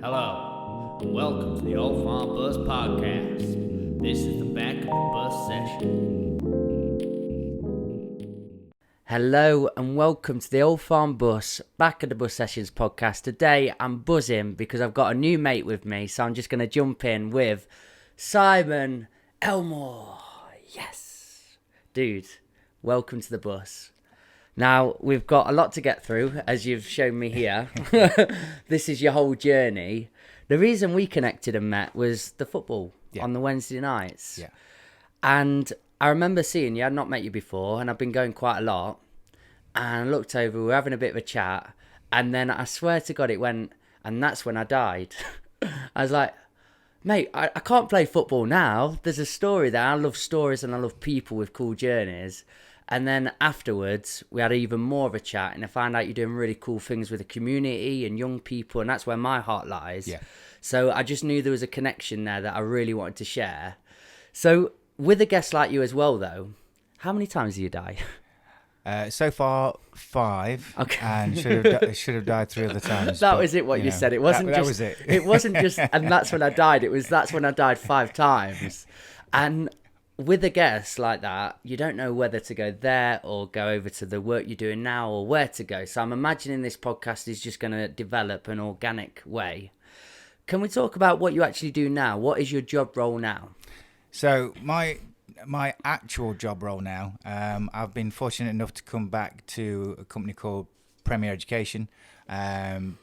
Hello, and welcome to the Old Farm Bus Podcast. This is the back of the bus session. Hello and welcome to the Old Farm Bus Back of the Bus Sessions podcast. Today I'm buzzing because I've got a new mate with me, so I'm just going to jump in with Simon Elmore. Yes. Dude, welcome to the bus. Now, we've got a lot to get through, as you've shown me here. This is your whole journey. The reason we connected and met was the football on the Wednesday nights. Yeah. And I remember seeing you. I'd not met you before, and I've been going quite a lot. And I looked over, we were having a bit of a chat, and then I swear to God it went, and that's when I died. I was like, mate, I can't play football now. There's a story there. I love stories and I love people with cool journeys. And then afterwards, we had even more of a chat, and I found out you're doing really cool things with the community and young people, and that's where my heart lies. Yeah. So I just knew there was a connection there that I really wanted to share. So with a guest like you as well, though, how many times do you die? So far, 5. Okay. And should have died 3 other times. That was it. What you said. It wasn't that just. was it. It wasn't just. And that's when I died. That's when I died 5 times. And with a guest like that, you don't know whether to go there or go over to the work you're doing now or where to go. So I'm imagining this podcast is just going to develop an organic way. Can we talk about what you actually do now? What is your job role now? So my actual job role now, I've been fortunate enough to come back to a company called Premier Education,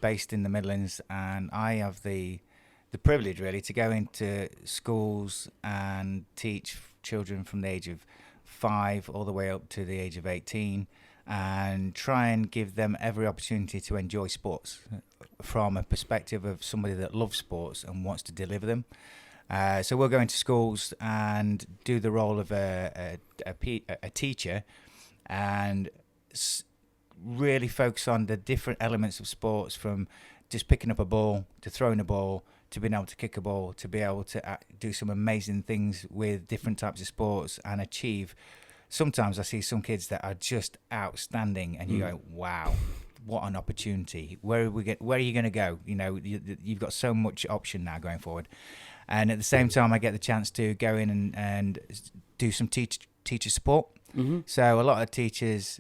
based in the Midlands, and I have the privilege really to go into schools and teach children from the age of 5 all the way up to the age of 18, and try and give them every opportunity to enjoy sports from a perspective of somebody that loves sports and wants to deliver them. So we'll go into schools and do the role of a teacher and really focus on the different elements of sports, from just picking up a ball to throwing a ball to being able to kick a ball, to be able to do some amazing things with different types of sports and achieve. Sometimes I see some kids that are just outstanding, and you go, "Wow, what an opportunity! Where are you going to go? You know, you've got so much option now going forward." And at the same time, I get the chance to go in and do some teacher support. Mm-hmm. So a lot of teachers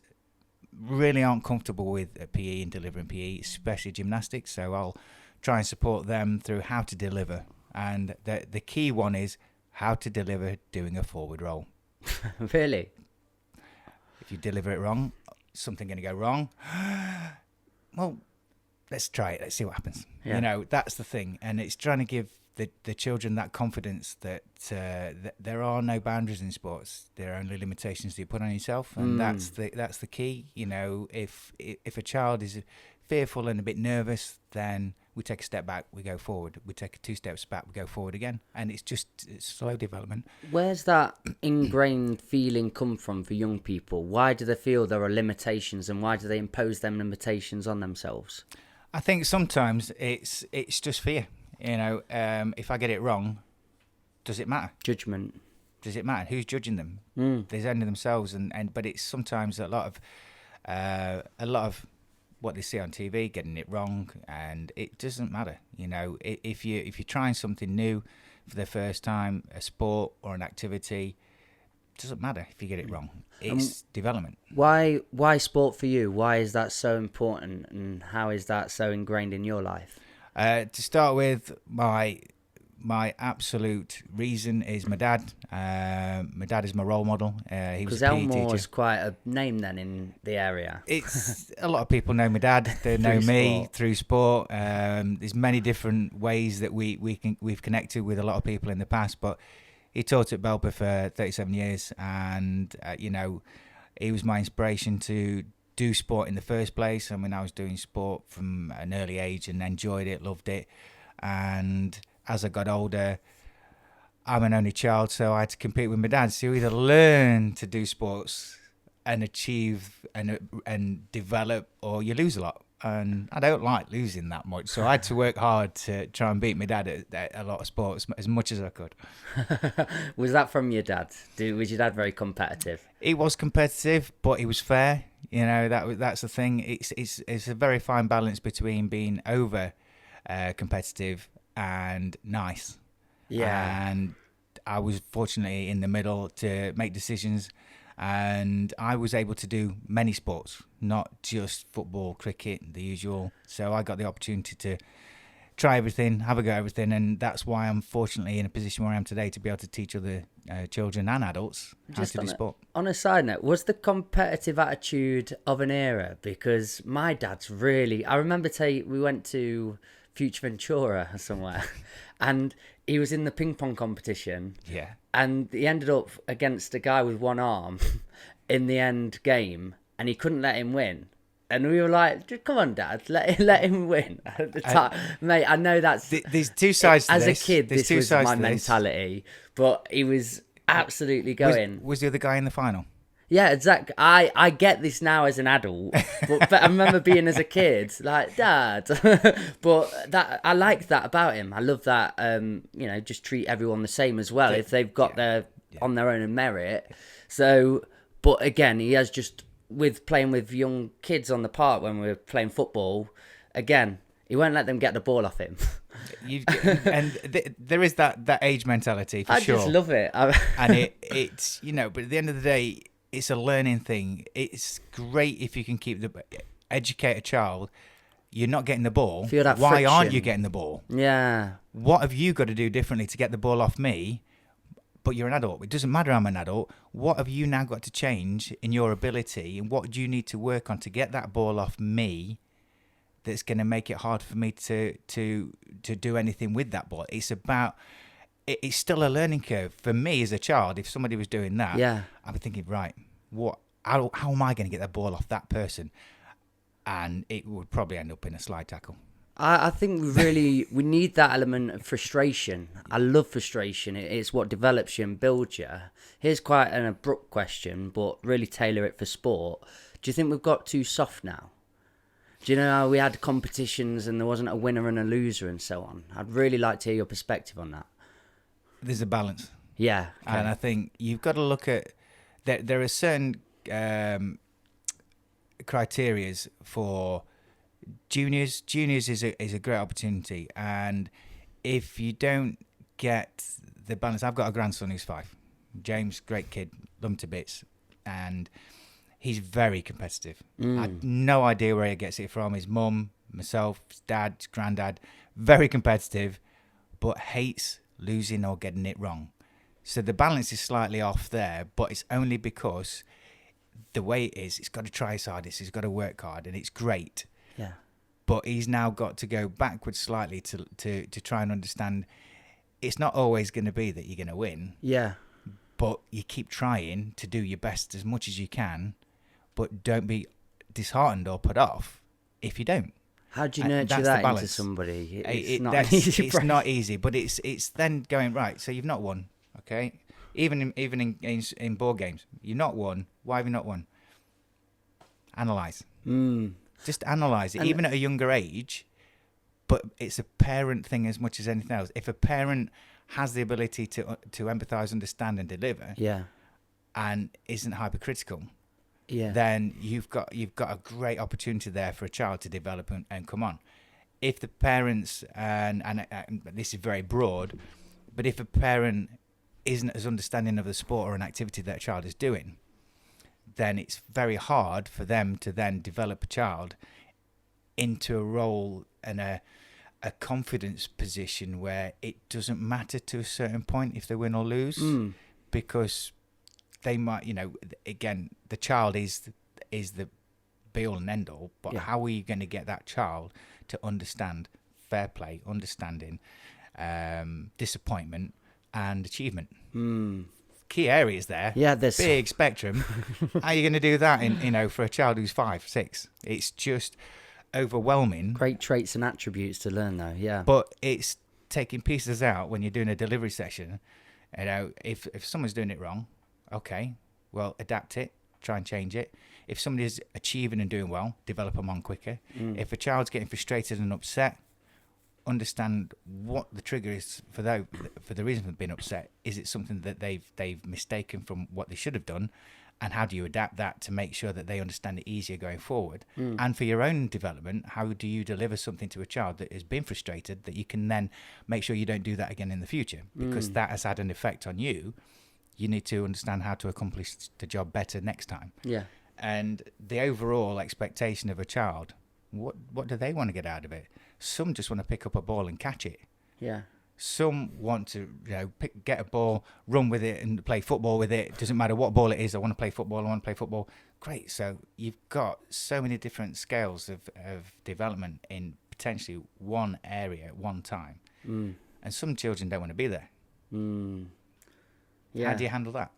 really aren't comfortable with PE and delivering PE, especially gymnastics. So I'll try and support them through how to deliver. And the key one is how to deliver doing a forward roll. Really? If you deliver it wrong, something going to go wrong. Well, let's try it. Let's see what happens. Yeah. You know, that's the thing. And it's trying to give the children that confidence that there are no boundaries in sports. There are only limitations that you put on yourself, and that's the key. You know, if a child is fearful and a bit nervous, then we take a step back, we go forward. We take 2 steps back, we go forward again, and it's slow development. Where's that ingrained feeling come from for young people? Why do they feel there are limitations, and why do they impose them limitations on themselves? I think sometimes it's just fear. You know, if I get it wrong, does it matter? Judgment. Does it matter? Who's judging them? They're only themselves, but it's sometimes a lot of what they see on TV, getting it wrong, and it doesn't matter. You know, if you're trying something new for the first time, a sport or an activity, it doesn't matter if you get it wrong. It's development. Why sport for you? Why is that so important, and how is that so ingrained in your life? To start with, my absolute reason is my dad. My dad is my role model. He was a PE teacher. Because Elmore is quite a name then in the area. It's a lot of people know my dad. They know me through sport. There's many different ways that we've connected with a lot of people in the past. But he taught at Belper for 37 years, and you know, he was my inspiration to do sport in the first place. I mean, I was doing sport from an early age and enjoyed it, loved it. And as I got older, I'm an only child, so I had to compete with my dad. So you either learn to do sports and achieve and develop, or you lose a lot. And I don't like losing that much, so I had to work hard to try and beat my dad at a lot of sports as much as I could. Was that from your dad? Was your dad very competitive? He was competitive, but he was fair. You know, that's the thing. It's a very fine balance between being over competitive, and nice. Yeah. And I was fortunately in the middle to make decisions, and I was able to do many sports, not just football, cricket, the usual. So I got the opportunity to try everything, have a go at everything, and that's why I'm fortunately in a position where I am today to be able to teach other children and adults how Just to do sport. on a side note, was the competitive attitude of an era? Because my dad's really. I remember we went to Future Ventura or somewhere, and he was in the ping pong competition, Yeah. and he ended up against a guy with one arm in the end game, and he couldn't let him win. And we were like, "Come on, Dad, let him win." At the time, mate, I know that's There's two sides to as this. a kid. There's This two was sides my to this. mentality, but he was absolutely going. Was the other guy in the final? Yeah, exactly. I get this now as an adult, but I remember being as a kid like, Dad. But that I like that about him. I love that. Just treat everyone the same as well if they've got their on their own merit. So, but again, he has just with playing with young kids on the park when we were playing football. Again, he won't let them get the ball off him. There is that age mentality for sure. I just love it. And it's but at the end of the day, it's a learning thing. It's great if you can educate a child. You're not getting the ball. Feel that Why aren't friction. you getting the ball? Yeah. What have you got to do differently to get the ball off me? But you're an adult. It doesn't matter I'm an adult. What have you now got to change in your ability? And what do you need to work on to get that ball off me that's going to make it hard for me to do anything with that ball? It's about... It's still a learning curve. For me as a child, if somebody was doing that, I'd be thinking, right, how am I going to get that ball off that person? And it would probably end up in a slide tackle. I think we need that element of frustration. I love frustration. It's what develops you and builds you. Here's quite an abrupt question, but really tailor it for sport. Do you think we've got too soft now? Do you know how we had competitions and there wasn't a winner and a loser and so on? I'd really like to hear your perspective on that. There's a balance. Yeah. Okay. And I think you've got to look at... There are certain criterias for... Juniors is a great opportunity, and if you don't get the balance, I've got a grandson who's 5, James, great kid, love him to bits, and he's very competitive. I had no idea where he gets it from. His mum, myself, his dad, his granddad, very competitive, but hates losing or getting it wrong. So the balance is slightly off there, but it's only because the way it is, it's got to try his hardest, he's got to work hard, and it's great. Yeah. But he's now got to go backwards slightly to try and understand it's not always going to be that you're going to win. Yeah. But you keep trying to do your best as much as you can, but don't be disheartened or put off if you don't. How do you nurture that into somebody? It's not easy. It's not easy, but it's then going, right, so you've not won, okay? Even in board games, you've not won. Why have you not won? Analyse. Just analyse it, even at a younger age. But it's a parent thing as much as anything else. If a parent has the ability to empathise, understand, and deliver, and isn't hypercritical, then you've got a great opportunity there for a child to develop and come on. If the parents and this is very broad, but if a parent isn't as understanding of the sport or an activity that a child is doing, then it's very hard for them to then develop a child into a role and a confidence position where it doesn't matter to a certain point if they win or lose, because they might, again, the child is the be all and end all, but how are you going to get that child to understand fair play, understanding, disappointment and achievement? Key areas there. Yeah, there's big spectrum. How are you going to do that for a child who's 5, 6? It's just overwhelming. Great traits and attributes to learn, though. Yeah. But it's taking pieces out when you're doing a delivery session. If someone's doing it wrong, okay, well, adapt it, try and change it. If somebody's achieving and doing well, develop them on quicker. If a child's getting frustrated and upset, understand what the trigger is for the reason for being upset. Is it something that they've mistaken from what they should have done, And how do you adapt that to make sure that they understand it easier going forward? And for your own development, how do you deliver something to a child that has been frustrated that you can then make sure you don't do that again in the future? Because that has had an effect on you. You need to understand how to accomplish the job better next time. Yeah. And the overall expectation of a child, what do they want to get out of it? Some just want to pick up a ball and catch it. Yeah. Some want to, get a ball, run with it, and play football with it. It doesn't matter what ball it is. I want to play football. Great. So you've got so many different scales of development in potentially one area at one time. And some children don't want to be there. Yeah. How do you handle that?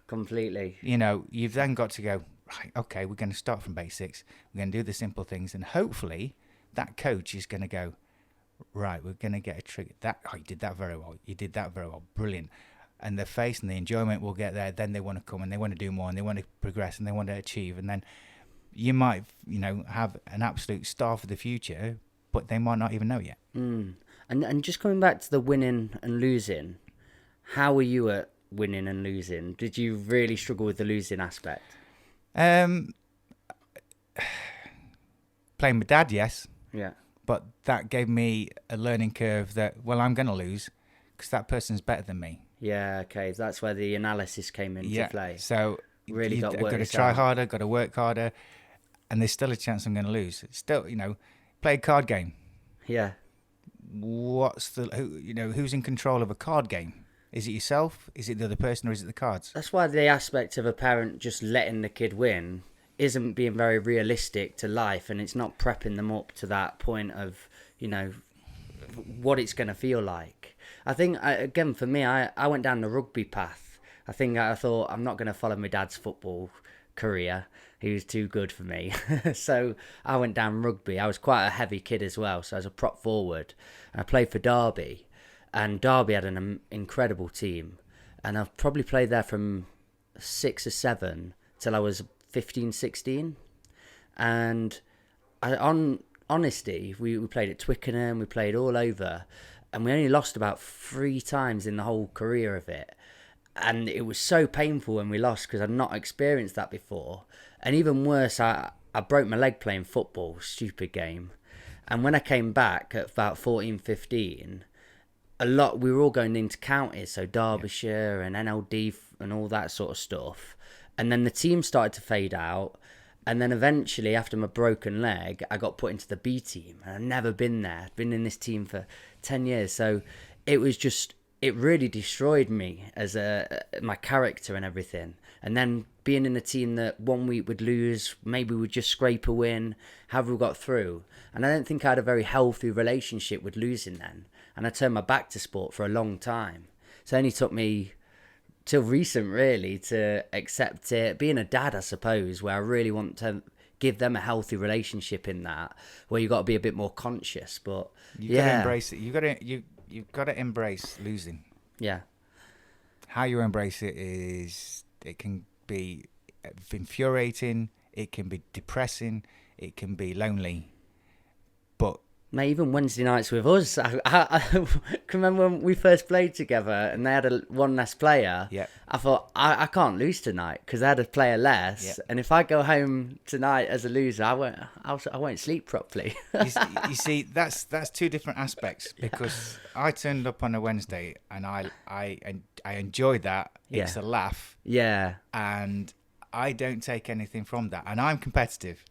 Completely. You've then got to go, right, okay, we're going to start from basics. We're going to do the simple things. And hopefully that coach is going to go, right, we're going to get a trigger. You did that very well. You did that very well. Brilliant. And the face and the enjoyment will get there. Then they want to come and they want to do more and they want to progress and they want to achieve. And then you might, have an absolute star for the future, but they might not even know yet. And just coming back to the winning and losing, how were you at winning and losing? Did you really struggle with the losing aspect? Playing with Dad, yes. Yeah. But that gave me a learning curve that, I'm going to lose because that person's better than me. Yeah, okay. That's where the analysis came into play. So really got to try harder, got to work harder, and there's still a chance I'm going to lose. Still, play a card game. Yeah. Who's in control of a card game? Is it yourself? Is it the other person, or is it the cards? That's why the aspect of a parent just letting the kid win isn't being very realistic to life, and it's not prepping them up to that point of, what it's going to feel like. I think, again, for me, I went down the rugby path. I thought, I'm not going to follow my dad's football career. He was too good for me. So I went down rugby. I was quite a heavy kid as well, so I was a prop forward. And I played for Derby, and Derby had an incredible team. And I've probably played there from 6 or 7 till I was 15, 16. And on honesty, we played at Twickenham, we played all over, and we only lost about 3 times in the whole career of it. And it was so painful when we lost because I'd not experienced that before. And even worse, I broke my leg playing football, stupid game. And when I came back at about 14, 15, we were all going into counties, so Derbyshire and NLD and all that sort of stuff. And then the team started to fade out. And then eventually, after my broken leg, I got put into the B team. And I've never been there. I've been in this team for 10 years. So it was just, it really destroyed me as my character and everything. And then being in a team that 1 week would lose, maybe we'd just scrape a win, however we got through. And I don't think I had a very healthy relationship with losing then. And I turned my back to sport for a long time. So it only took me till recent, really, to accept it. Being a dad, I suppose, where I really want to give them a healthy relationship in that, where you got to be a bit more conscious. But You've got to embrace it. You've got to embrace losing. Yeah. How you embrace it is, it can be infuriating, it can be depressing, it can be lonely, but Mate, even Wednesday nights with us, I can remember when we first played together and they had one less player. Yeah. I thought, I can't lose tonight because they had a player less. Yeah. And if I go home tonight as a loser, I won't sleep properly. you see, that's 2 different aspects, because I turned up on a Wednesday and I enjoyed that. It's a laugh. Yeah. And I don't take anything from that. And I'm competitive.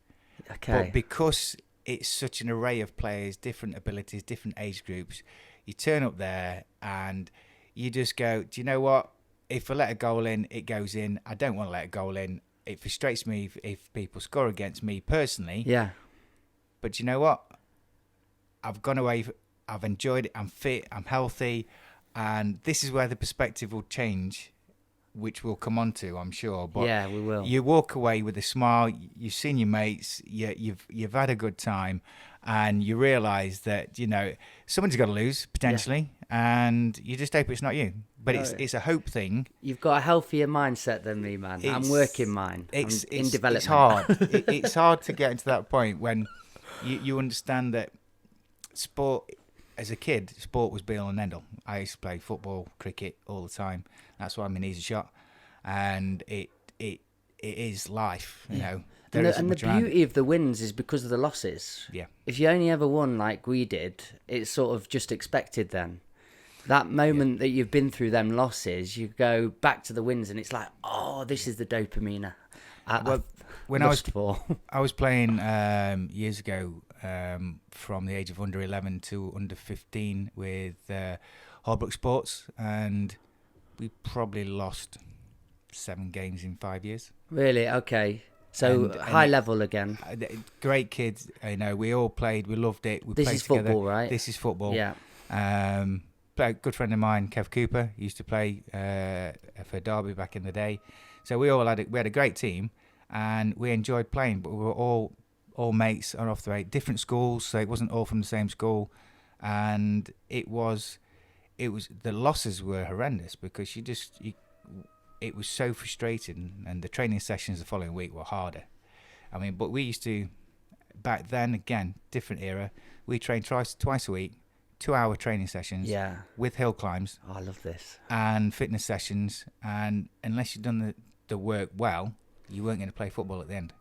Okay. But because it's such an array of players, different abilities, different age groups, you turn up there and you just go, do you know what? If I let a goal in, it goes in. I don't want to let a goal in. It frustrates me if people score against me personally. Yeah. But you know what? I've gone away. I've enjoyed it. I'm fit. I'm healthy. And this is where the perspective will change, which we'll come on to, I'm sure. But yeah, we will. You walk away with a smile. You've seen your mates. You've had a good time, and you realise that someone's got to lose potentially, and you just hope it's not you. But it's a hope thing. You've got a healthier mindset than me, man. I'm working mine. I'm in development. It's hard. It's hard to get into that point when you understand that sport. As a kid, sport was be all and end all. I used to play football, cricket all the time. That's why my knees are shot. And it it is life, you know. And There the, isn't and the much around it. beauty of the wins is because of the losses. Yeah. If you only ever won like we did, it's sort of just expected then. That moment that you've been through them losses, you go back to the wins and it's like, oh, this is the dopamine Well, when lust for. I was playing years ago, from the age of under 11 to under 15 with Holbrook Sports, and we probably lost 7 games in 5 years. Really? Okay. So And high level again. Great kids, you know. We all played. We loved it. We This played is together. football, right? This is football. Yeah. A good friend of mine, Kev Cooper, used to play for Derby back in the day. So we all had a great team, and we enjoyed playing. But we were all mates on off the way, different schools, so it wasn't all from the same school, and it was the losses were horrendous because it was so frustrating, and the training sessions the following week were harder. I mean, but we used to, back then, again, different era, we trained twice a week, 2-hour training sessions with hill climbs. Oh, I love this. And fitness sessions, and unless you'd done the work well, you weren't going to play football at the end.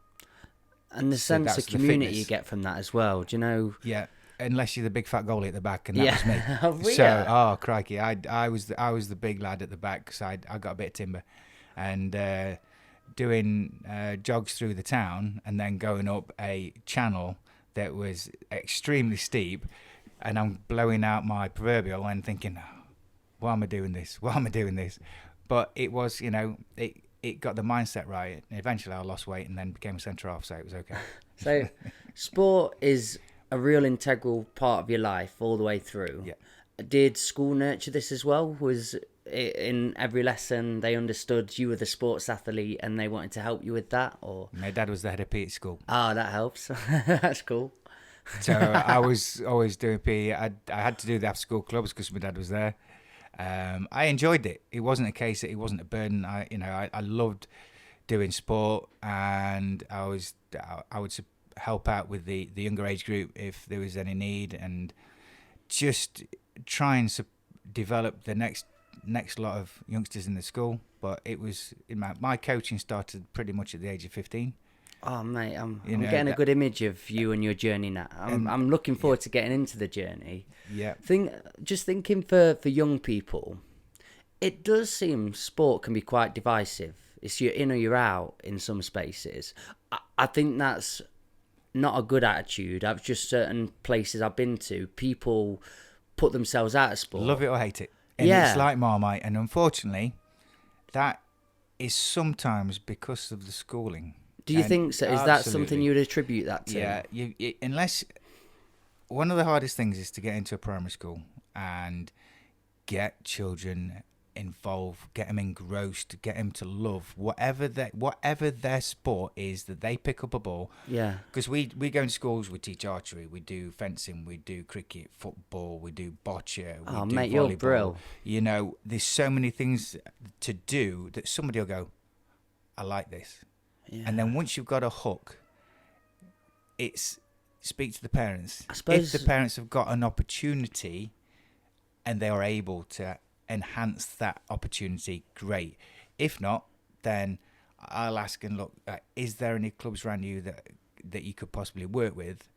And the sense of that's the community fitness. you get from that as well. Do you know? Yeah, unless you're the big fat goalie at the back, and that was me. Well, So, yeah. oh crikey, I was the big lad at the back because I got a bit of timber, and doing jogs through the town and then going up a channel that was extremely steep, and I'm blowing out my proverbial and thinking, why am I doing this? Why am I doing this? But it was, you know, it got the mindset right. And eventually I lost weight and then became a centre half, so it was okay. So sport is a real integral part of your life all the way through. Yeah. Did school nurture this as well? Was it in every lesson they understood you were the sports athlete and they wanted to help you with that? Or My dad was the head of PE at school. that helps. That's cool. So I was always doing PE. I had to do the after school clubs because my dad was there. I enjoyed it. It wasn't a case that it wasn't a burden. I loved doing sport, and I would help out with the younger age group if there was any need, and just try and develop the next lot of youngsters in the school. But it was my coaching started pretty much at the age of 15. Oh mate, I'm know, getting a good image of you and your journey now. I'm looking forward to getting into the journey. Yeah. Just thinking for young people, it does seem sport can be quite divisive. It's you're in or you're out in some spaces. I think that's not a good attitude. I've just certain places I've been to, people put themselves out of sport. Love it or hate it. And it's like Marmite, and unfortunately, that is sometimes because of the schooling. Do you think so? Is that something you would attribute that to? Yeah, unless one of the hardest things is to get into a primary school and get children involved, get them engrossed, get them to love whatever their sport is that they pick up a ball. Yeah. Because we go into schools, we teach archery, we do fencing, we do cricket, football, we do bocce, we do mate, volleyball. you're brill. You know, there's so many things to do that somebody will go, I like this. Yeah. And then once you've got a hook, it's speak to the parents. I suppose if the parents have got an opportunity and they are able to enhance that opportunity, great. If not, then I'll ask and look, is there any clubs around you that you could possibly work with?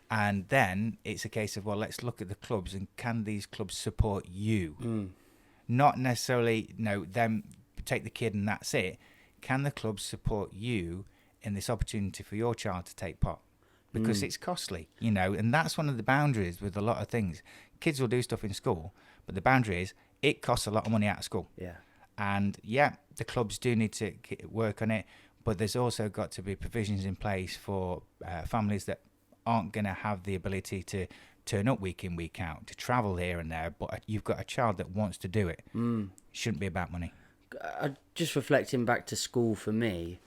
And then it's a case of, well, let's look at the clubs, and can these clubs support you? Not necessarily, them take the kid and that's it. Can the clubs support you in this opportunity for your child to take part? Because it's costly, and that's one of the boundaries with a lot of things. Kids will do stuff in school, but the boundary is it costs a lot of money out of school. Yeah. And the clubs do need to work on it, but there's also got to be provisions in place for families that aren't going to have the ability to turn up week in, week out, to travel here and there, but you've got a child that wants to do it. Shouldn't be about money. Just reflecting back to school for me,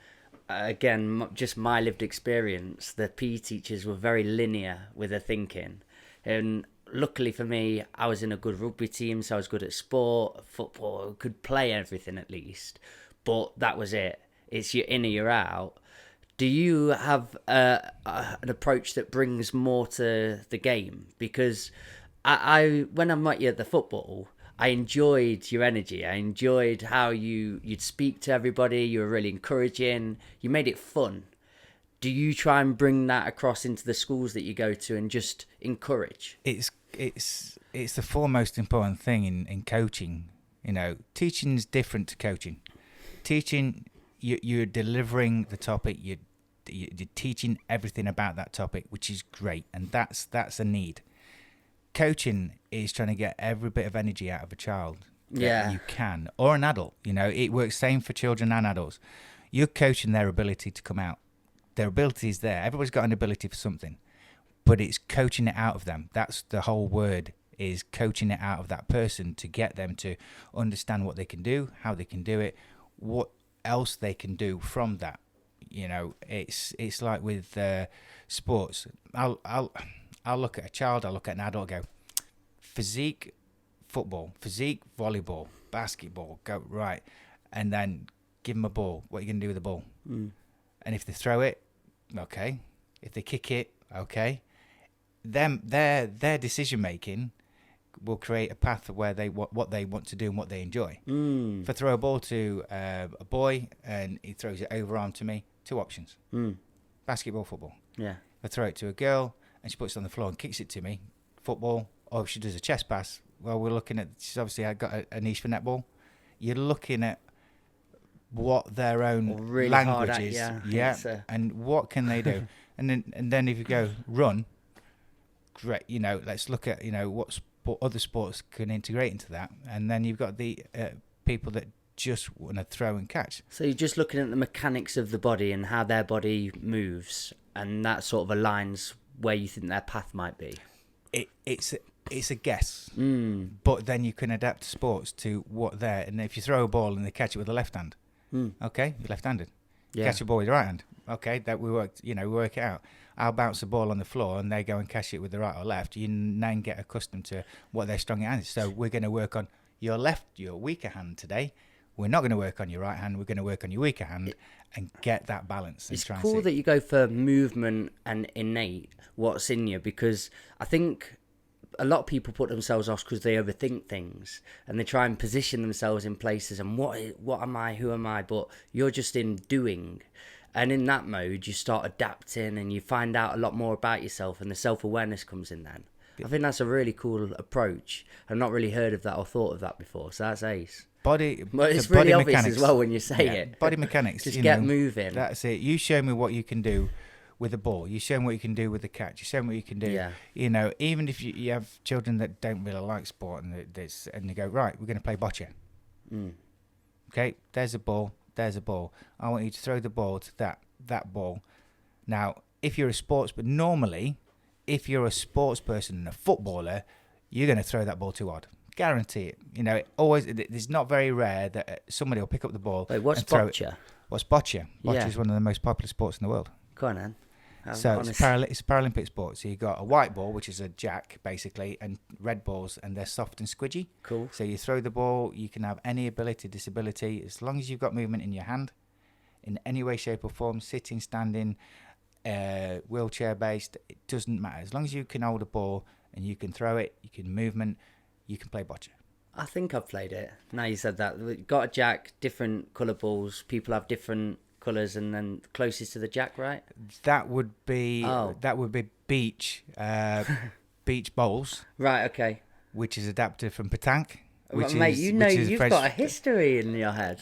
again, just my lived experience, the PE teachers were very linear with their thinking. And luckily for me, I was in a good rugby team, so I was good at sport, football, could play everything at least. But that was it. It's you're in or you're out. Do you have an approach that brings more to the game? Because I when I met you at the football, I enjoyed your energy. I enjoyed how you'd speak to everybody. You were really encouraging. You made it fun. Do you try and bring that across into the schools that you go to and just encourage? It's the foremost important thing in coaching. You know, teaching is different to coaching. Teaching, you're delivering the topic. You're teaching everything about that topic, which is great, and that's a need. Coaching is trying to get every bit of energy out of a child that you can, or an adult. You know, it works same for children and adults. You're coaching their ability to come out. Their ability is there. Everybody's got an ability for something, but it's coaching it out of them. That's the whole word, is coaching it out of that person to get them to understand what they can do, how they can do it, what else they can do from that. You know, it's like with sports. I'll look at a child, I'll look at an adult, go physique, football, physique, volleyball, basketball, go right, and then give them a ball. What are you going to do with the ball? And if they throw it, okay. If they kick it, okay. Their decision making will create a path of where what they want to do and what they enjoy. If I throw a ball to a boy and he throws it overarm to me, 2 options: basketball, football. Yeah. If I throw it to a girl and she puts it on the floor and kicks it to me, football. Or if she does a chest pass, well, we're looking at, she's obviously got a niche for netball. You're looking at what their own really language is, and what can they do. and then if you go run, great. You know, let's look at what other sports can integrate into that, and then you've got the people that just want to throw and catch. So you're just looking at the mechanics of the body and how their body moves, and that sort of aligns where you think their path might be. It's a guess, but then you can adapt sports to what they're. And if you throw a ball and they catch it with the left hand, okay, you're left-handed. Catch a ball with the right hand, okay, that we work it out. I'll bounce the ball on the floor and they go and catch it with the right or left. You then get accustomed to what their strong hand is. So we're going to work on your weaker hand today. We're not going to work on your right hand. We're going to work on your weaker hand and get that balance. It's cool that you go for movement and innate, what's in you, because I think a lot of people put themselves off because they overthink things and they try and position themselves in places and what am I, who am I, but you're just in doing. And in that mode, you start adapting and you find out a lot more about yourself, and the self-awareness comes in then. I think that's a really cool approach. I've not really heard of that or thought of that before, so that's ace. But it's really obvious mechanics as well when you say it. Body mechanics. Just get moving. That's it. You show me what you can do with the ball. You show me what you can do with the catch. You show me what you can do. Yeah. You know, even if you have children that don't really like sport and they go, right, we're going to play bocce. Okay, there's a ball. There's a ball. I want you to throw the ball to that ball. Now, if you're a normally, if you're a sports person and a footballer, you're going to throw that ball too hard. Guarantee it. You know, it's not very rare that somebody will pick up the ball. Wait, what's bocce? What's bocce? Bocce is one of the most popular sports in the world. Go on, then. So it's a Paralympic sport. So you've got a white ball, which is a jack, basically, and red balls, and they're soft and squidgy. Cool. So you throw the ball, you can have any ability, disability, as long as you've got movement in your hand, in any way, shape or form, sitting, standing, wheelchair-based, it doesn't matter. As long as you can hold a ball and you can throw it, you can movement, you can play bocce. I think I've played it. Now you said that. We've got a jack, different colour balls, people have different colours, and then closest to the jack, right? That would be beach bowls. Right, okay. Which is adapted from petanque. Mate, you've got a history in your head.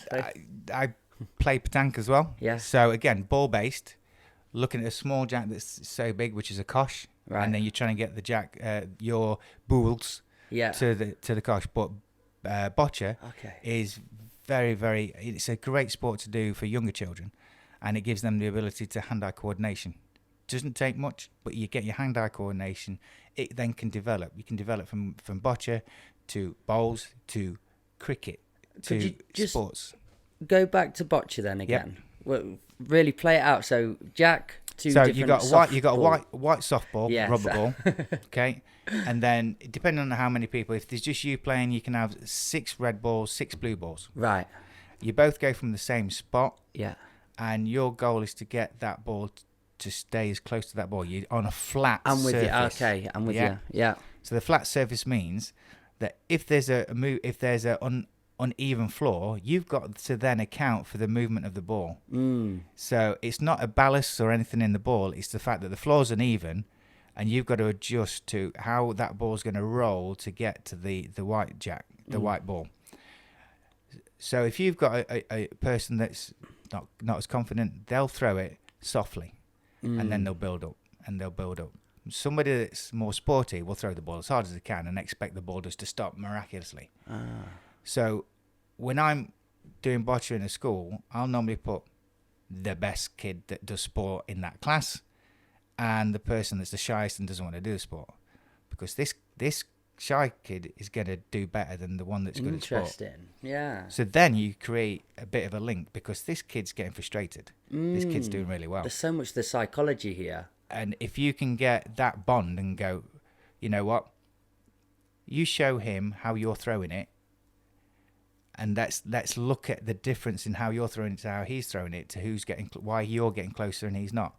I play petanque as well. Yeah. So again, ball based, looking at a small jack that's so big, which is a cosh, right. And then you're trying to get the jack, your boules, to the cosh. But bocce is very, very. It's a great sport to do for younger children, and it gives them the ability to hand-eye coordination. Doesn't take much, but you get your hand-eye coordination. It then can develop. You can develop from bocce to bowls to cricket to sports. Go back to bocce then again. Yep. Well, really play it out. So jack, two so different. You got a white softball, rubber ball, okay, and then depending on how many people, if there's just you playing, you can have 6 red balls, 6 blue balls. Right. You both go from the same spot. Yeah. And your goal is to get that ball to stay as close to that ball. You're on a flat surface. I'm with you. Okay, I'm with you. Yeah. So the flat surface means that if there's if there's uneven floor, you've got to then account for the movement of the ball. So it's not a ballast or anything in the ball. It's the fact that the floor's uneven, and you've got to adjust to how that ball's going to roll to get to the white ball. So if you've got a person that's not as confident, they'll throw it softly, and then they'll build up and they'll build up. Somebody that's more sporty will throw the ball as hard as they can and expect the ball just to stop miraculously. So when I'm doing bocce in a school, I'll normally put the best kid that does sport in that class and the person that's the shyest and doesn't want to do the sport, because this shy kid is going to do better than the one that's good at sport. Interesting. Yeah. So then you create a bit of a link, because this kid's getting frustrated. This kid's doing really well. There's so much the psychology here. And if you can get that bond and go, you know what, you show him how you're throwing it, and let's look at the difference in how you're throwing it to how he's throwing it, to why you're getting closer and he's not.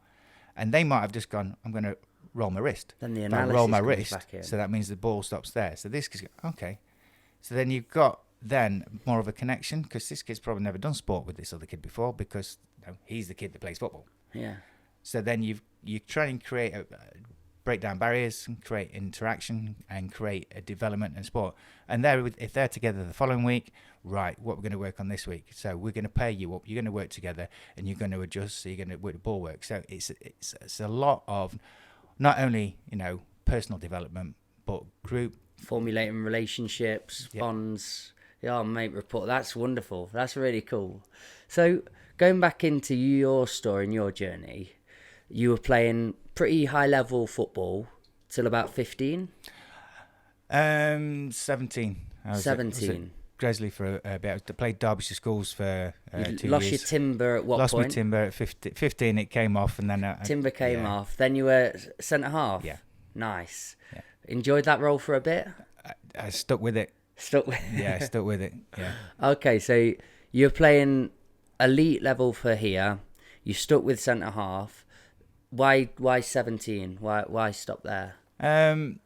And they might have just gone, I'm going to roll my wrist. Then the If I analysis roll my comes wrist, back in. so that means the ball stops there. So this kid's going, okay. So then you've got then more of a connection, because this kid's probably never done sport with this other kid before, because he's the kid that plays football. Yeah. So then you try and create break down barriers, and create interaction, and create a development in sport. And if they're together the following week, right, what we're going to work on this week. So we're going to pair you up. You're going to work together, and you're going to adjust. So you're going to work the ball work. So it's a lot of not only personal development, but group Formulating relationships, bonds. Yeah, mate, report. That's wonderful. That's really cool. So going back into your story and your journey, you were playing pretty high level football till about 15? 17. I was 17. At Gresley for a bit. I played Derbyshire Schools for 2 years. Lost your timber at what point? Lost my timber at 15. It came off, and then Timber came off. Then you were centre half. Yeah. Nice. Yeah. Enjoyed that role for a bit? I stuck with it. Stuck with Yeah, I stuck with it. Yeah. Okay, so you're playing elite level for here. You stuck with centre half. Why 17? Why stop there? I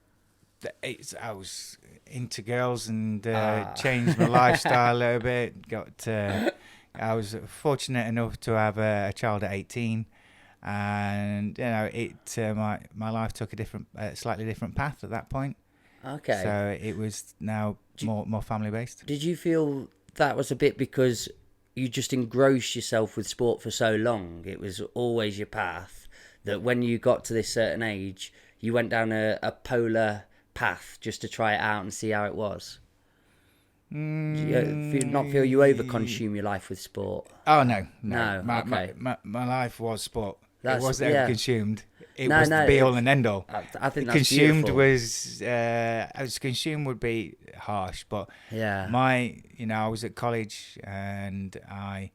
was into girls and changed my lifestyle a little bit. I was fortunate enough to have a child at 18, and my life took a slightly different path at that point. Okay. So it was now more family based. Did you feel that was a bit because you just engrossed yourself with sport for so long? It was always your path, that when you got to this certain age, you went down a polar path just to try it out and see how it was? Did you not feel you overconsume your life with sport? Oh, no. Okay. My life was sport. That's, it wasn't ever consumed. It No, was no, the be all and end all. I think that's consumed beautiful. was consumed would be harsh, but Yeah. I was at college, and I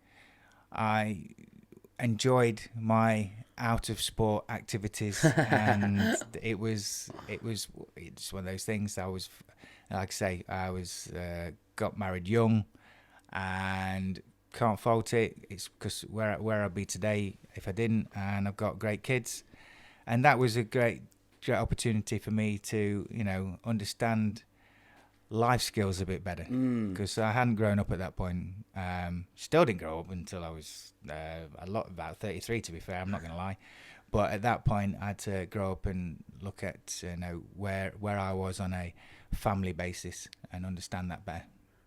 enjoyed my out of sport activities, and it's one of those things. I was, like I say, got married young, and can't fault it. It's because where I'd be today if I didn't, and I've got great kids, and that was a great opportunity for me to understand life skills a bit better, because I hadn't grown up at that point. Still didn't grow up until I was about 33, to be fair. I'm not going to lie, but at that point I had to grow up and look at where I was on a family basis and understand that better.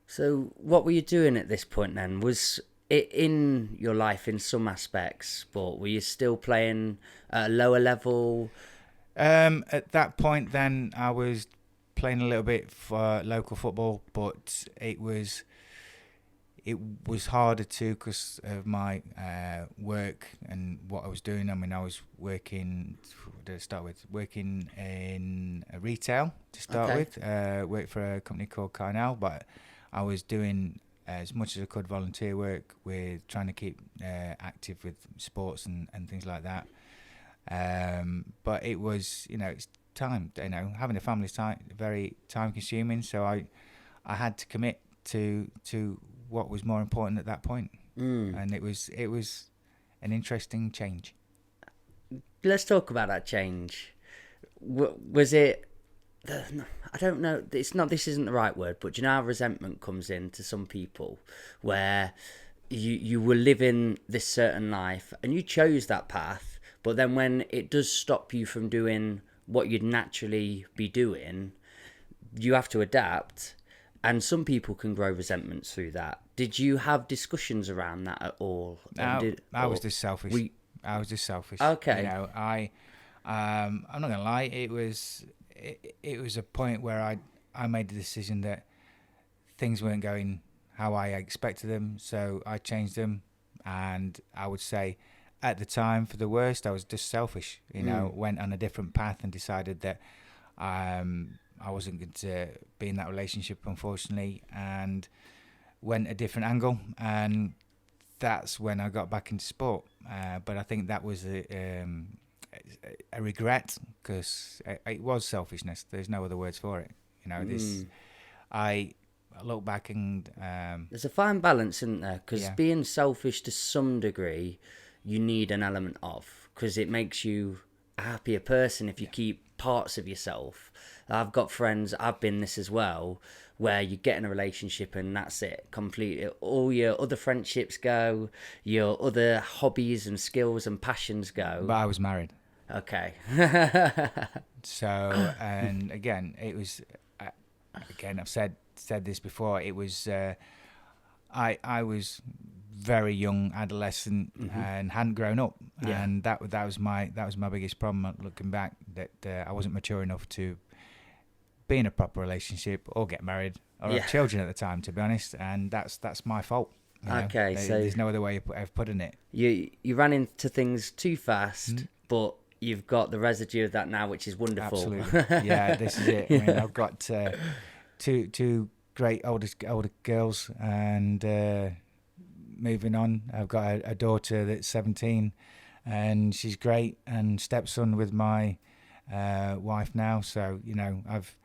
So what were you doing at this point then? Was it in your life in some aspects, but were you still playing at a lower level? At that point then I was playing a little bit for local football, but it was harder to, because of my work and what I was doing. I mean, I was working in retail to start with. Worked for a company called Carnell, but I was doing as much as I could volunteer work with trying to keep active with sports and things like that. But it was, it's time, having a family is very time consuming. So I had to commit to what was more important at that point. And it was an interesting change. Let's talk about that change. Was it, I don't know. It's not. This isn't the right word, but do you know how resentment comes in to some people, where you were living this certain life and you chose that path, but then when it does stop you from doing what you'd naturally be doing, you have to adapt. And some people can grow resentments through that. Did you have discussions around that at all? I was just selfish. I was just selfish. Okay. You know, I'm not gonna lie. It was a point where I made the decision that things weren't going how I expected them, so I changed them. And I would say, at the time, for the worst, I was just selfish. You know, went on a different path and decided that I wasn't going to be in that relationship, unfortunately, and went a different angle. And that's when I got back into sport. But I think that was a regret, because it was selfishness. There's no other words for it. You know, I look back and there's a fine balance, isn't there? Because Yeah. being selfish to some degree, you need an element of, because it makes you a happier person if you keep parts of yourself. I've got friends, I've been this as well, where you get in a relationship and that's it, completely. All your other friendships go, your other hobbies and skills and passions go. but I was married. Okay. So, and again, it was again, I've said this before. It was I was very young, adolescent, and hadn't grown up, Yeah. and that was my biggest problem. Looking back, that I wasn't mature enough to be in a proper relationship or get married or Yeah. have children at the time. To be honest, and that's my fault. You know? Okay, so there's no other way of putting it. you ran into things too fast, but you've got the residue of that now, which is wonderful. Absolutely, yeah. This is it. I mean, I've got two great older girls, and moving on. I've got a daughter that's 17, and she's great, and stepson with my wife now. So, you know, I've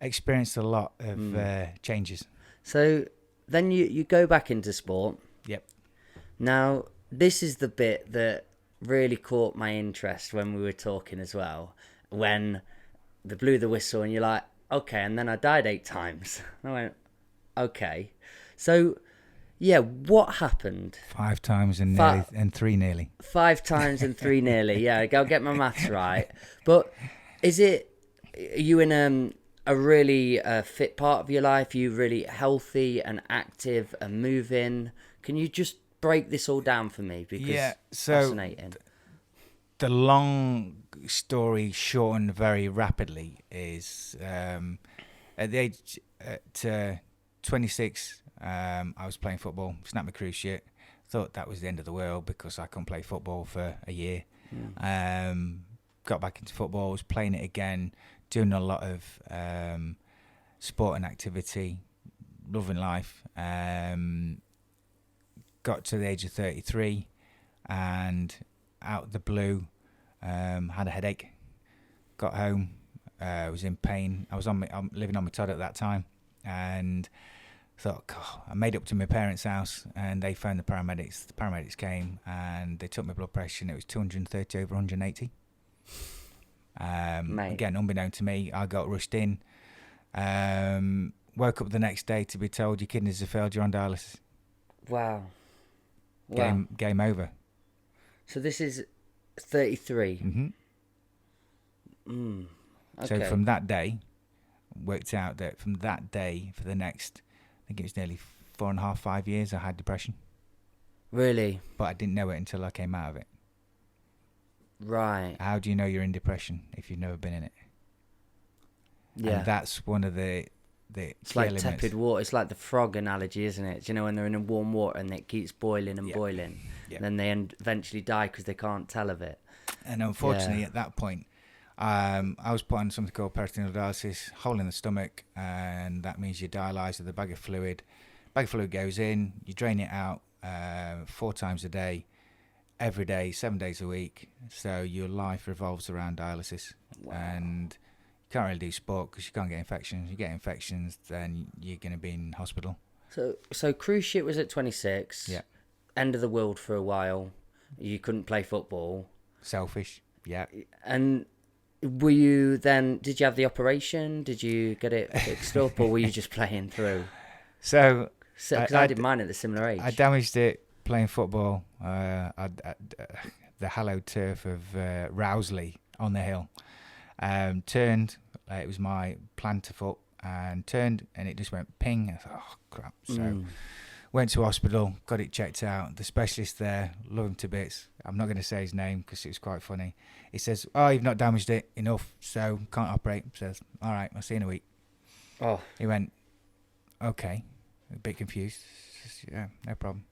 experienced a lot of changes. So then you go back into sport. Yep. Now, this is the bit that really caught my interest when we were talking as well. When they blew the whistle and you're like, okay, and then I died 8 times. I went, okay. So, yeah, what happened? 5 times and 3 nearly. 5 times and 3 nearly. Yeah, I'll get my maths right. But are you in a really fit part of your life? Are you really healthy and active and moving? Can you just break this all down for me? Because Yeah, so fascinating. The long story shortened very rapidly is at the age at 26, I was playing football, snapped my cruise shit. Thought that was the end of the world because I couldn't play football for a year. Got back into football, was playing it again, doing a lot of sport and activity, loving life. Got to the age of 33 and out of the blue, had a headache. Got home, was in pain. I'm living on my Todd at that time, and thought, God, I made it up to my parents' house, and they phoned the paramedics. The paramedics came and they took my blood pressure, and it was 230 over 180. Again, unbeknown to me, I got rushed in. Woke up the next day to be told your kidneys have failed, you're on dialysis. Wow. Game over. So this is 33. Mm-hmm. Okay. So from that day, worked out that from that day for the next, I think it was nearly 4.5, 5 years, I had depression. Really? But I didn't know it until I came out of it. Right. How do you know you're in depression if you've never been in it? Yeah. And that's one of the It's key like elements. tepid water. It's like the frog analogy, isn't it? Do you know when they're in warm water and it keeps boiling and boiling? Yeah. And then they eventually die because they can't tell of it. And unfortunately, at that point, I was put on something called peritoneal dialysis, hole in the stomach, and that means you dialyse with a bag of fluid. Bag of fluid goes in, you drain it out 4 times a day, every day, 7 days a week. So your life revolves around dialysis. Wow. And you can't really do sport because you can't get infections. You get infections, then you're going to be in hospital. So cruise ship was at 26. Yeah. End of the world for a while. You couldn't play football. Selfish. Yeah. And Were you then? Did you have the operation? Did you get it fixed up, or were you just playing through? So Because I did mine at a similar age. I damaged it playing football. The hallowed turf of Rowsley on the hill. Turned. It was my plantar foot, and turned, and it just went ping. I thought, oh crap! So went to hospital, got it checked out. The specialist there, love him to bits. I'm not going to say his name because it was quite funny. He says, "Oh, you've not damaged it enough, so can't operate." Says, "All right, I'll see you in a week." Oh, He went, "Okay," a bit confused. Says, yeah, no problem.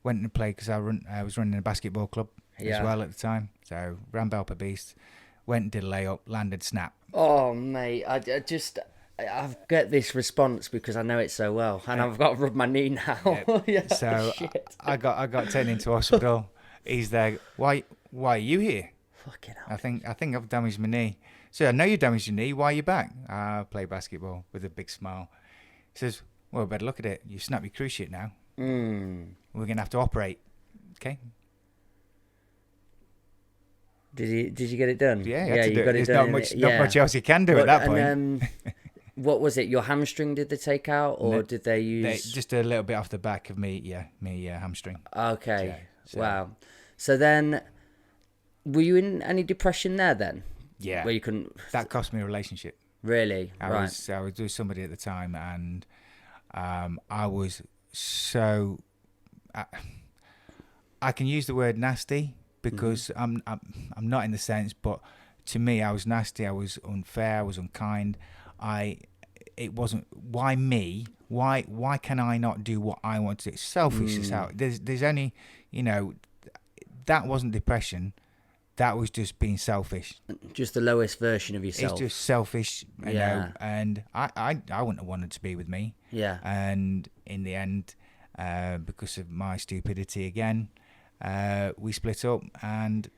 Went and played because I was running a basketball club as well at the time. So ran Belper Beast, went and did a layup, landed snap. oh, mate! I get this response because I know it so well, and I've got to rub my knee now. Yeah, So shit. I got taken into hospital. He's there. Why are you here? Fucking hell. I think I've damaged my knee. So I know you damaged your knee. Why are you back? I play basketball with a big smile. He says, well, better look at it. You snapped your cruciate now. We're gonna have to operate. Okay. Did you get it done? Yeah, you had to do got it. it There's done. not much else you can do at that point. What was it? Your hamstring did they take out, or did they use just a little bit off the back of me hamstring. Okay. Yeah, so- Wow. So then, were you in any depression there then? Yeah. Where you couldn't That cost me a relationship. really? I was with somebody at the time, and I was so. I can use the word nasty because I'm not in the sense, but to me, I was nasty. I was unfair. I was unkind. It wasn't. Why me? Why can I not do what I want to do? It's selfish as hell. There's only, that wasn't depression. That was just being selfish. Just the lowest version of yourself. It's just selfish, you know. And I wouldn't have wanted to be with me. Yeah. And in the end, because of my stupidity again, we split up. And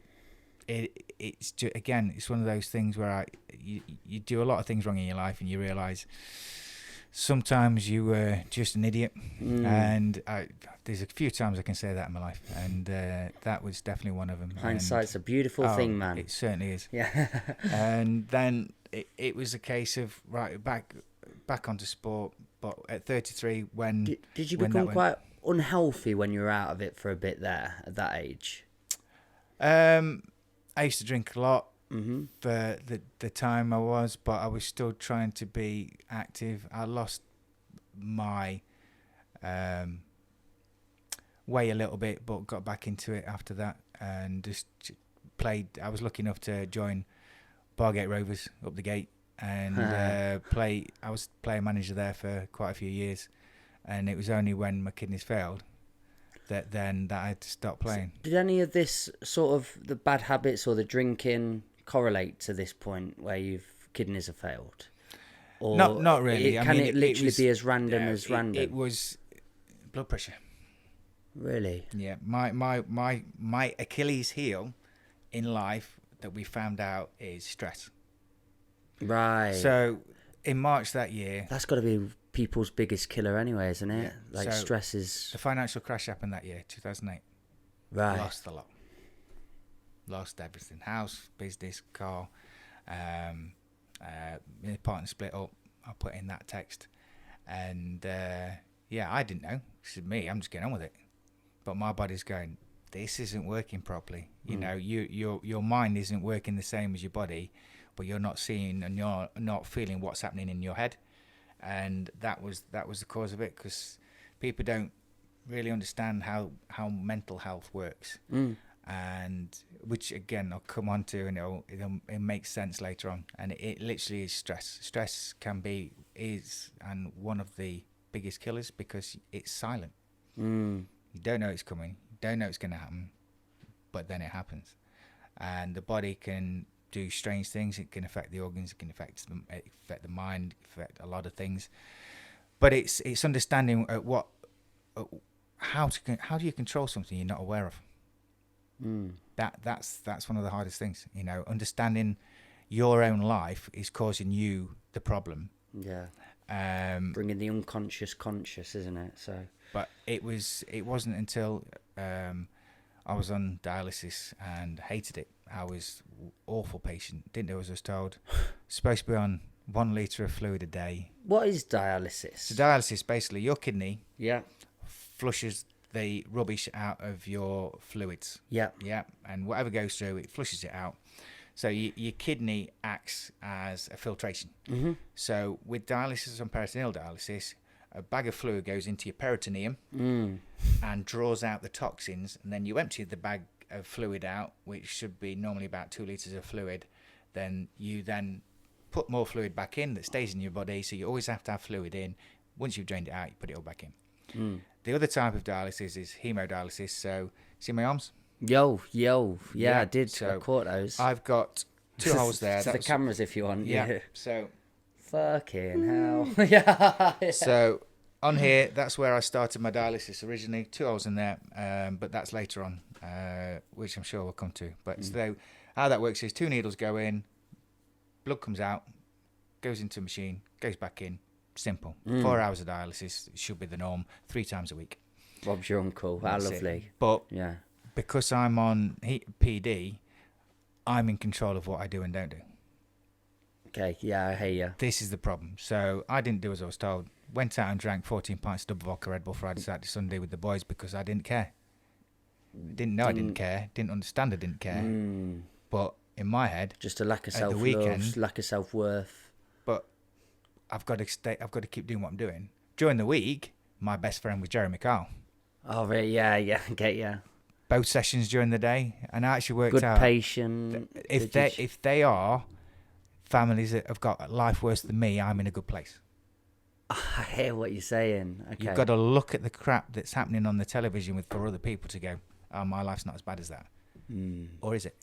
it's just, again, it's one of those things where you do a lot of things wrong in your life, and you realise sometimes you were just an idiot. And there's a few times I can say that in my life, and that was definitely one of them. Hindsight's a beautiful thing, man. It certainly is. Yeah. And then it was a case of back onto sport. But at 33, when Did you become quite unhealthy when you were out of it for a bit there at that age? I used to drink a lot for the time I was, but I was still trying to be active. I lost my way a little bit, but got back into it after that, and just played. I was lucky enough to join Bargate Rovers up the gate, and play. I was player manager there for quite a few years, and it was only when my kidneys failed that I had to stop playing. Did any of this sort of the bad habits or the drinking correlate to this point where kidneys have failed? Or not really. Can it literally be as random as random? It was blood pressure. Really? Yeah, my Achilles heel in life that we found out is stress. Right. So in March that year, that's got to be people's biggest killer anyway, isn't it? Yeah. Like So stress is. the financial crash happened that year, 2008. Right. Lost a lot. Lost everything: house, business, car. My partner split up. I put in that text, and I didn't know. This is me. I'm just getting on with it. But my body's going, this isn't working properly. You know, your mind isn't working the same as your body, but you're not seeing and you're not feeling what's happening in your head. And that was the cause of it, because people don't really understand how mental health works. And which again I'll come on to, and it makes sense later on. And it literally is stress. Stress is one of the biggest killers, because it's silent. You don't know it's coming. You don't know it's going to happen, but then it happens. And the body can do strange things. It can affect the organs. It can affect the mind. Affect a lot of things. But it's understanding how do you control something you're not aware of. That's one of the hardest things. Understanding your own life is causing you the problem. Yeah. Bringing the unconscious conscious, isn't it? So. But it wasn't until I was on dialysis and hated it. I was awful patient. Didn't do as I was told. Supposed to be on 1 litre of fluid a day. What is dialysis? So dialysis, basically, your kidney Yeah. flushes the rubbish out of your fluids. Yeah. Yeah, and whatever goes through, it flushes it out. So your kidney acts as a filtration. Mm-hmm. So with dialysis and peritoneal dialysis, a bag of fluid goes into your peritoneum and draws out the toxins, and then you empty the bag of fluid out, which should be normally about 2 litres of fluid. Then you put more fluid back in that stays in your body, so you always have to have fluid in. Once you've drained it out, you put it all back in. The other type of dialysis is hemodialysis. So, see my arms? Yo. Yeah, I did. So I caught those. I've got 2 holes there. To the cameras if you want. Yeah. So, fucking hell. Yeah. so on here, that's where I started my dialysis originally. 2 holes in there, but that's later on, which I'm sure we'll come to. But so how that works is 2 needles go in, blood comes out, goes into a machine, goes back in. Simple. 4 hours of dialysis should be the norm. 3 times a week. Rob's your uncle. How lovely. But yeah, because I'm on PD, I'm in control of what I do and don't do. Okay, yeah, I hear you. This is the problem. So I didn't do as I was told. Went out and drank 14 pints of double vodka Red Bull Friday, Saturday, Sunday with the boys because I didn't care. Didn't know I didn't care. Didn't understand I didn't care. But in my head, Just a lack of at the self-love, weekend- lack of self-worth. but I've got to keep doing what I'm doing. During the week, my best friend was Jeremy Carl. Oh, really? Yeah, get you. Both sessions during the day, and I actually worked Good out patient. if they are families that have got life worse than me, I'm in a good place. I hear what you're saying. Okay. You've got to look at the crap that's happening on the television for other people to go, oh, my life's not as bad as that. Or is it?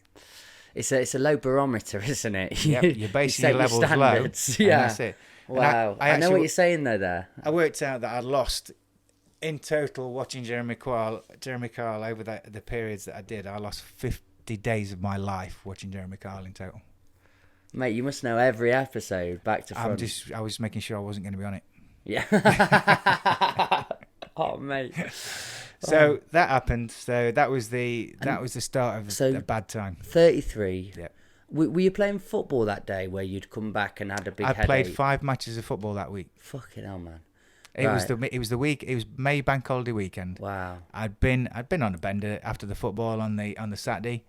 It's a low barometer, isn't it? Yep, you're basing set your levels low. standards. And Yeah. that's it. And Wow. I know actually- what you're saying though there. I worked out that I lost in total watching Jeremy Carl over the periods that I did. I lost 50 days of my life watching Jeremy Carl in total. Mate, you must know every episode back to front. I was making sure I wasn't going to be on it. Yeah. Oh, mate. So that happened. So that was the start of So- a bad time. 33. Yeah. Were you playing football that day where you'd come back and had a big I headache? played 5 matches of football that week. Fucking hell, man. It was Right. the week. It was May bank holiday weekend. Wow. I'd been on a bender after the football on the Saturday,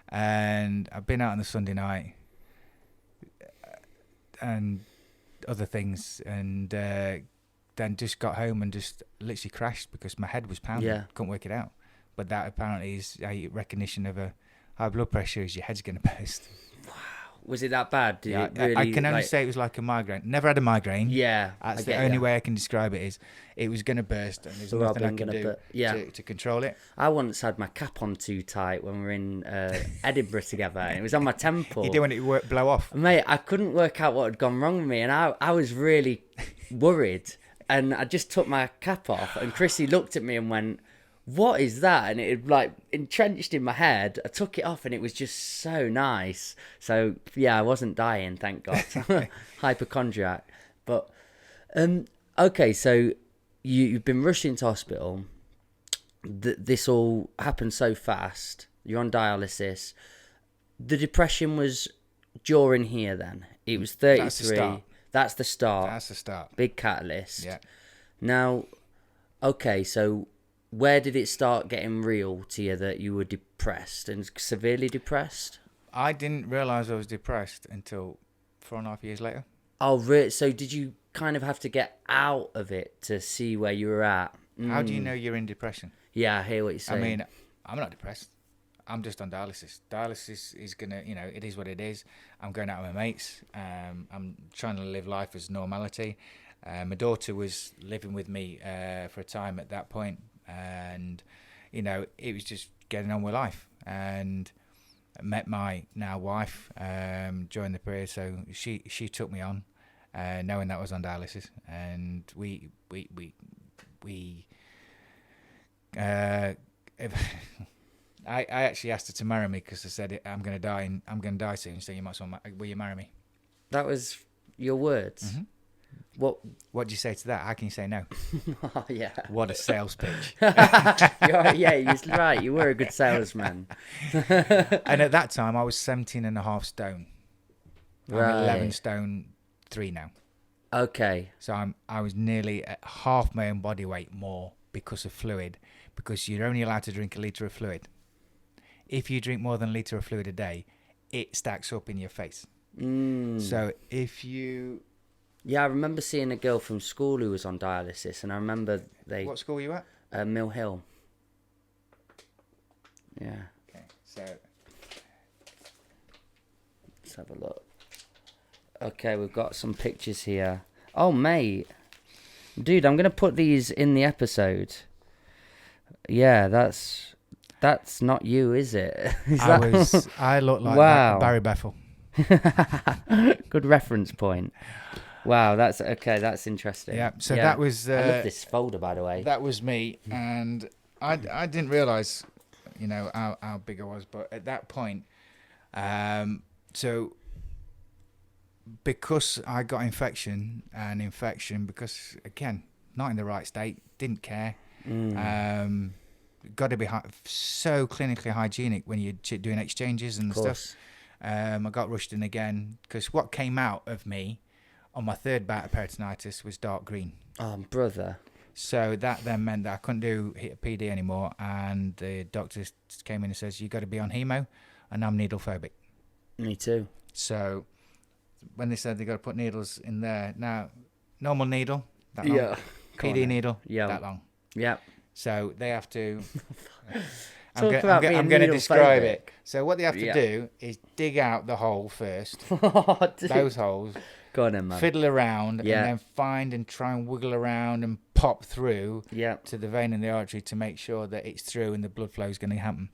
and I'd been out on the Sunday night, and other things, and then just got home and just literally crashed because my head was pounding. Yeah. Couldn't work it out. But that apparently is a recognition of a high blood pressure. Is your head's going to burst. Was it that bad? Did Yeah, it really, I can only say it was like a migraine. Never had a migraine. Yeah. That's I the get only ya. way I can describe it is it was going to burst, and there's So nothing I Robin can gonna do yeah. to control it. I once had my cap on too tight when we were in Edinburgh together. And it was on my temple. You do when it blow off. Mate, I couldn't work out what had gone wrong with me, and I was really worried. And I just took my cap off, and Chrissy looked at me and went, "What is that?" And it had, like, entrenched in my head. I took it off, and it was just so nice. So yeah, I wasn't dying, thank God. Hypochondriac, but okay. So you've been rushed into hospital. This all happened so fast. You're on dialysis. The depression was during here. Then it was 33. That's the start. That's the start. That's the start. Big catalyst. Yeah. Now, okay, so where did it start getting real to you that you were depressed and severely depressed? I didn't realise I was depressed until 4.5 years later. Oh, so did you kind of have to get out of it to see where you were at? How do you know you're in depression? Yeah, I hear what you're saying. I mean, I'm not depressed. I'm just on dialysis. Dialysis is gonna, it is what it is. I'm going out with my mates. I'm trying to live life as normality. My daughter was living with me for a time at that point, and it was just getting on with life. And I met my now wife during the period, so she took me on, knowing that I was on dialysis, and we I actually asked her to marry me because I said I'm going to die soon. So you might as well will you marry me? That was your words. Mm-hmm. What? What do you say to that? How can you say no? Oh, yeah. What a sales pitch. Yeah, you're right. You were a good salesman. And at that time, I was 17.5 stone. I'm Right. 11 stone 3 now. Okay. So I was nearly at half my own body weight more because of fluid, because you're only allowed to drink a litre of fluid. If you drink more than a litre of fluid a day, it stacks up in your face. So if you... Yeah, I remember seeing a girl from school who was on dialysis, and I remember What school were you at? Mill Hill. Yeah. Okay, so... Let's have a look. Okay, we've got some pictures here. Oh, mate. Dude, I'm going to put these in the episode. Yeah, that's not you, is it? I look like Wow. Barry Bethel. Good reference point. Wow, that's interesting. Yeah, so that was... I love this folder, by the way. That was me, and I didn't realise, how big I was, but at that point, so because I got infection, because, again, not in the right state, didn't care, got to be so clinically hygienic when you're doing exchanges and stuff. I got rushed in again, because what came out of me on my third bout of peritonitis was dark green. Oh, brother. So that then meant that I couldn't do PD anymore, and the doctor came in and says, you got to be on hemo, and I'm needle phobic. Me too. So when they said they got to put needles in there, now normal needle, that long. PD needle, that long. Yeah. So they have to... I'm going to describe it. So what they have to do is dig out the hole first, those holes, go on then, man. fiddle around, and then find and try and wiggle around and pop through to the vein and the artery to make sure that it's through and the blood flow is going to happen.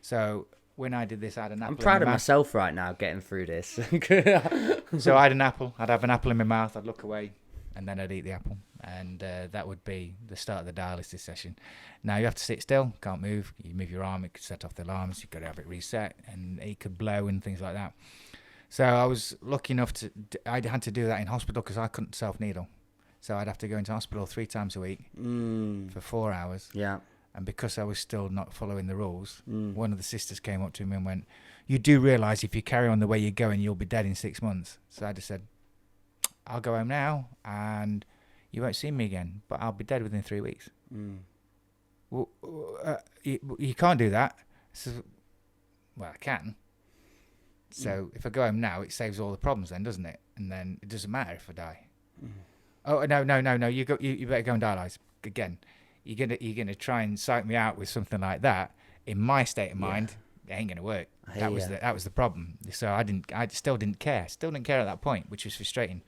So when I did this, I had an apple. I'm proud of myself right now getting through this. So I had an apple. I'd have an apple in my mouth. I'd look away, and then I'd eat the apple. And that would be the start of the dialysis session. Now you have to sit still, can't move. You move your arm, it could set off the alarms. You've got to have it reset, and it could blow and things like that. So I was lucky enough I had to do that in hospital because I couldn't self-needle. So I'd have to go into hospital 3 times a week for 4 hours. Yeah. And because I was still not following the rules, one of the sisters came up to me and went, you do realise if you carry on the way you're going, you'll be dead in 6 months. So I just said, I'll go home now and you won't see me again, but I'll be dead within 3 weeks. Well, you can't do that. So, well, I can. So if I go home now, it saves all the problems then, doesn't it? And then it doesn't matter if I die. Oh, no. You better go and dialyse. Again, you're gonna try and psych me out with something like that. In my state of mind, it ain't gonna work. That was the problem. So I still didn't care. Still didn't care at that point, which was frustrating.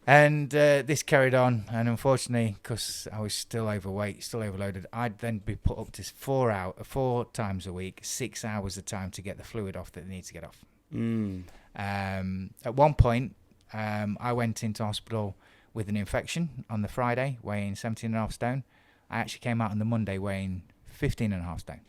And this carried on, and unfortunately, because I was still overweight, still overloaded, I'd then be put up to 4 times a week, 6 hours a time to get the fluid off that they need to get off. At one point, I went into hospital with an infection on the Friday, weighing 17.5 stone. I actually came out on the Monday weighing 15.5 stone.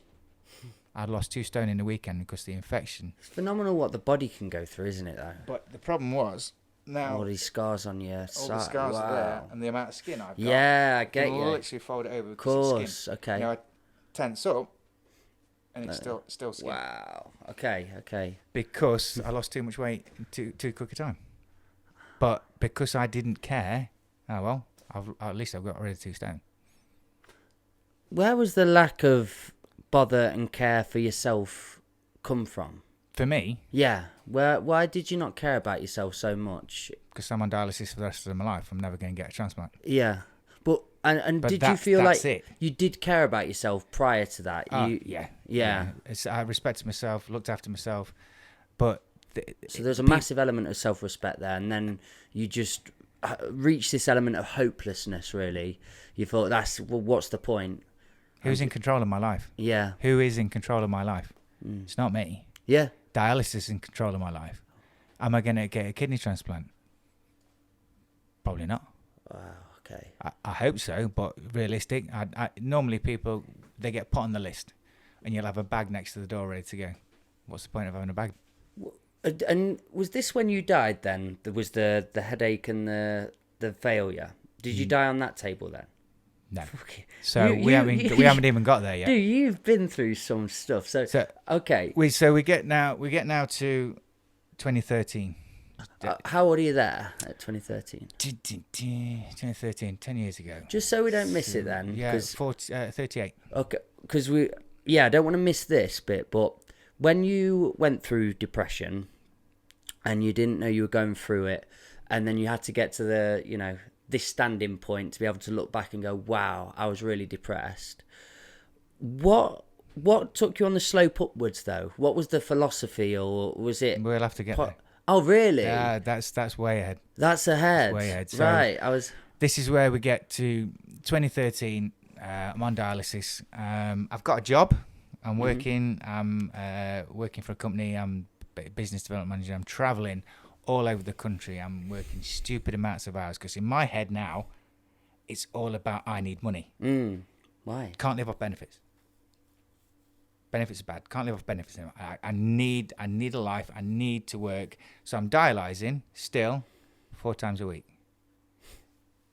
I'd lost 2 stone in the weekend because of the infection. It's phenomenal what the body can go through, isn't it, though? But the problem was... Now, all these scars on your side. All the scars are there, and the amount of skin I've got. Yeah, I get you. I'll literally fold it over Of because course, it's skin. okay. I tense up, and it's still skin. Wow. Okay. Because I lost too much weight too quick a time. But because I didn't care, at least I've got rid of 2 stone. Where was the lack of bother and care for yourself come from? For me? Yeah. Why did you not care about yourself so much? Because I'm on dialysis for the rest of my life. I'm never going to get a transplant. Yeah. But did you feel like you did care about yourself prior to that? Yeah. I respected myself, looked after myself. But... So there's a massive element of self-respect there. And then you just reached this element of hopelessness, really. You thought, what's the point? Who's in control of my life? Yeah. Who is in control of my life? It's not me. Yeah. Dialysis is in control of my life. Am I going to get a kidney transplant? Probably not. Wow, okay. I hope so, but realistic. Normally people, they get put on the list and you'll have a bag next to the door ready to go. What's the point of having a bag? And was this when you died? Then there was the headache and the failure. Did you die on that table then? No. Okay. So we haven't even got there yet. Dude, you've been through some stuff. So okay. We get now to 2013. How old are you there at 2013? 2013, 10 years ago. Just so we don't miss it then. Yeah, 38. Okay, because I don't want to miss this bit, but when you went through depression and you didn't know you were going through it, and then you had to get to the, this standing point to be able to look back and go, wow, I was really depressed. What took you on the slope upwards though? What was the philosophy, or was it? We'll have to get there. Oh, really? Yeah, that's way ahead. That's ahead. That's way ahead. So right. This is where we get to 2013. I'm on dialysis. I've got a job. I'm working. I'm working for a company. I'm business development manager. I'm traveling all over the country. I'm working stupid amounts of hours because in my head now, it's all about I need money. Why? Can't live off benefits. Benefits are bad. Can't live off benefits anymore. I need a life. I need to work. So I'm dialyzing still 4 times a week.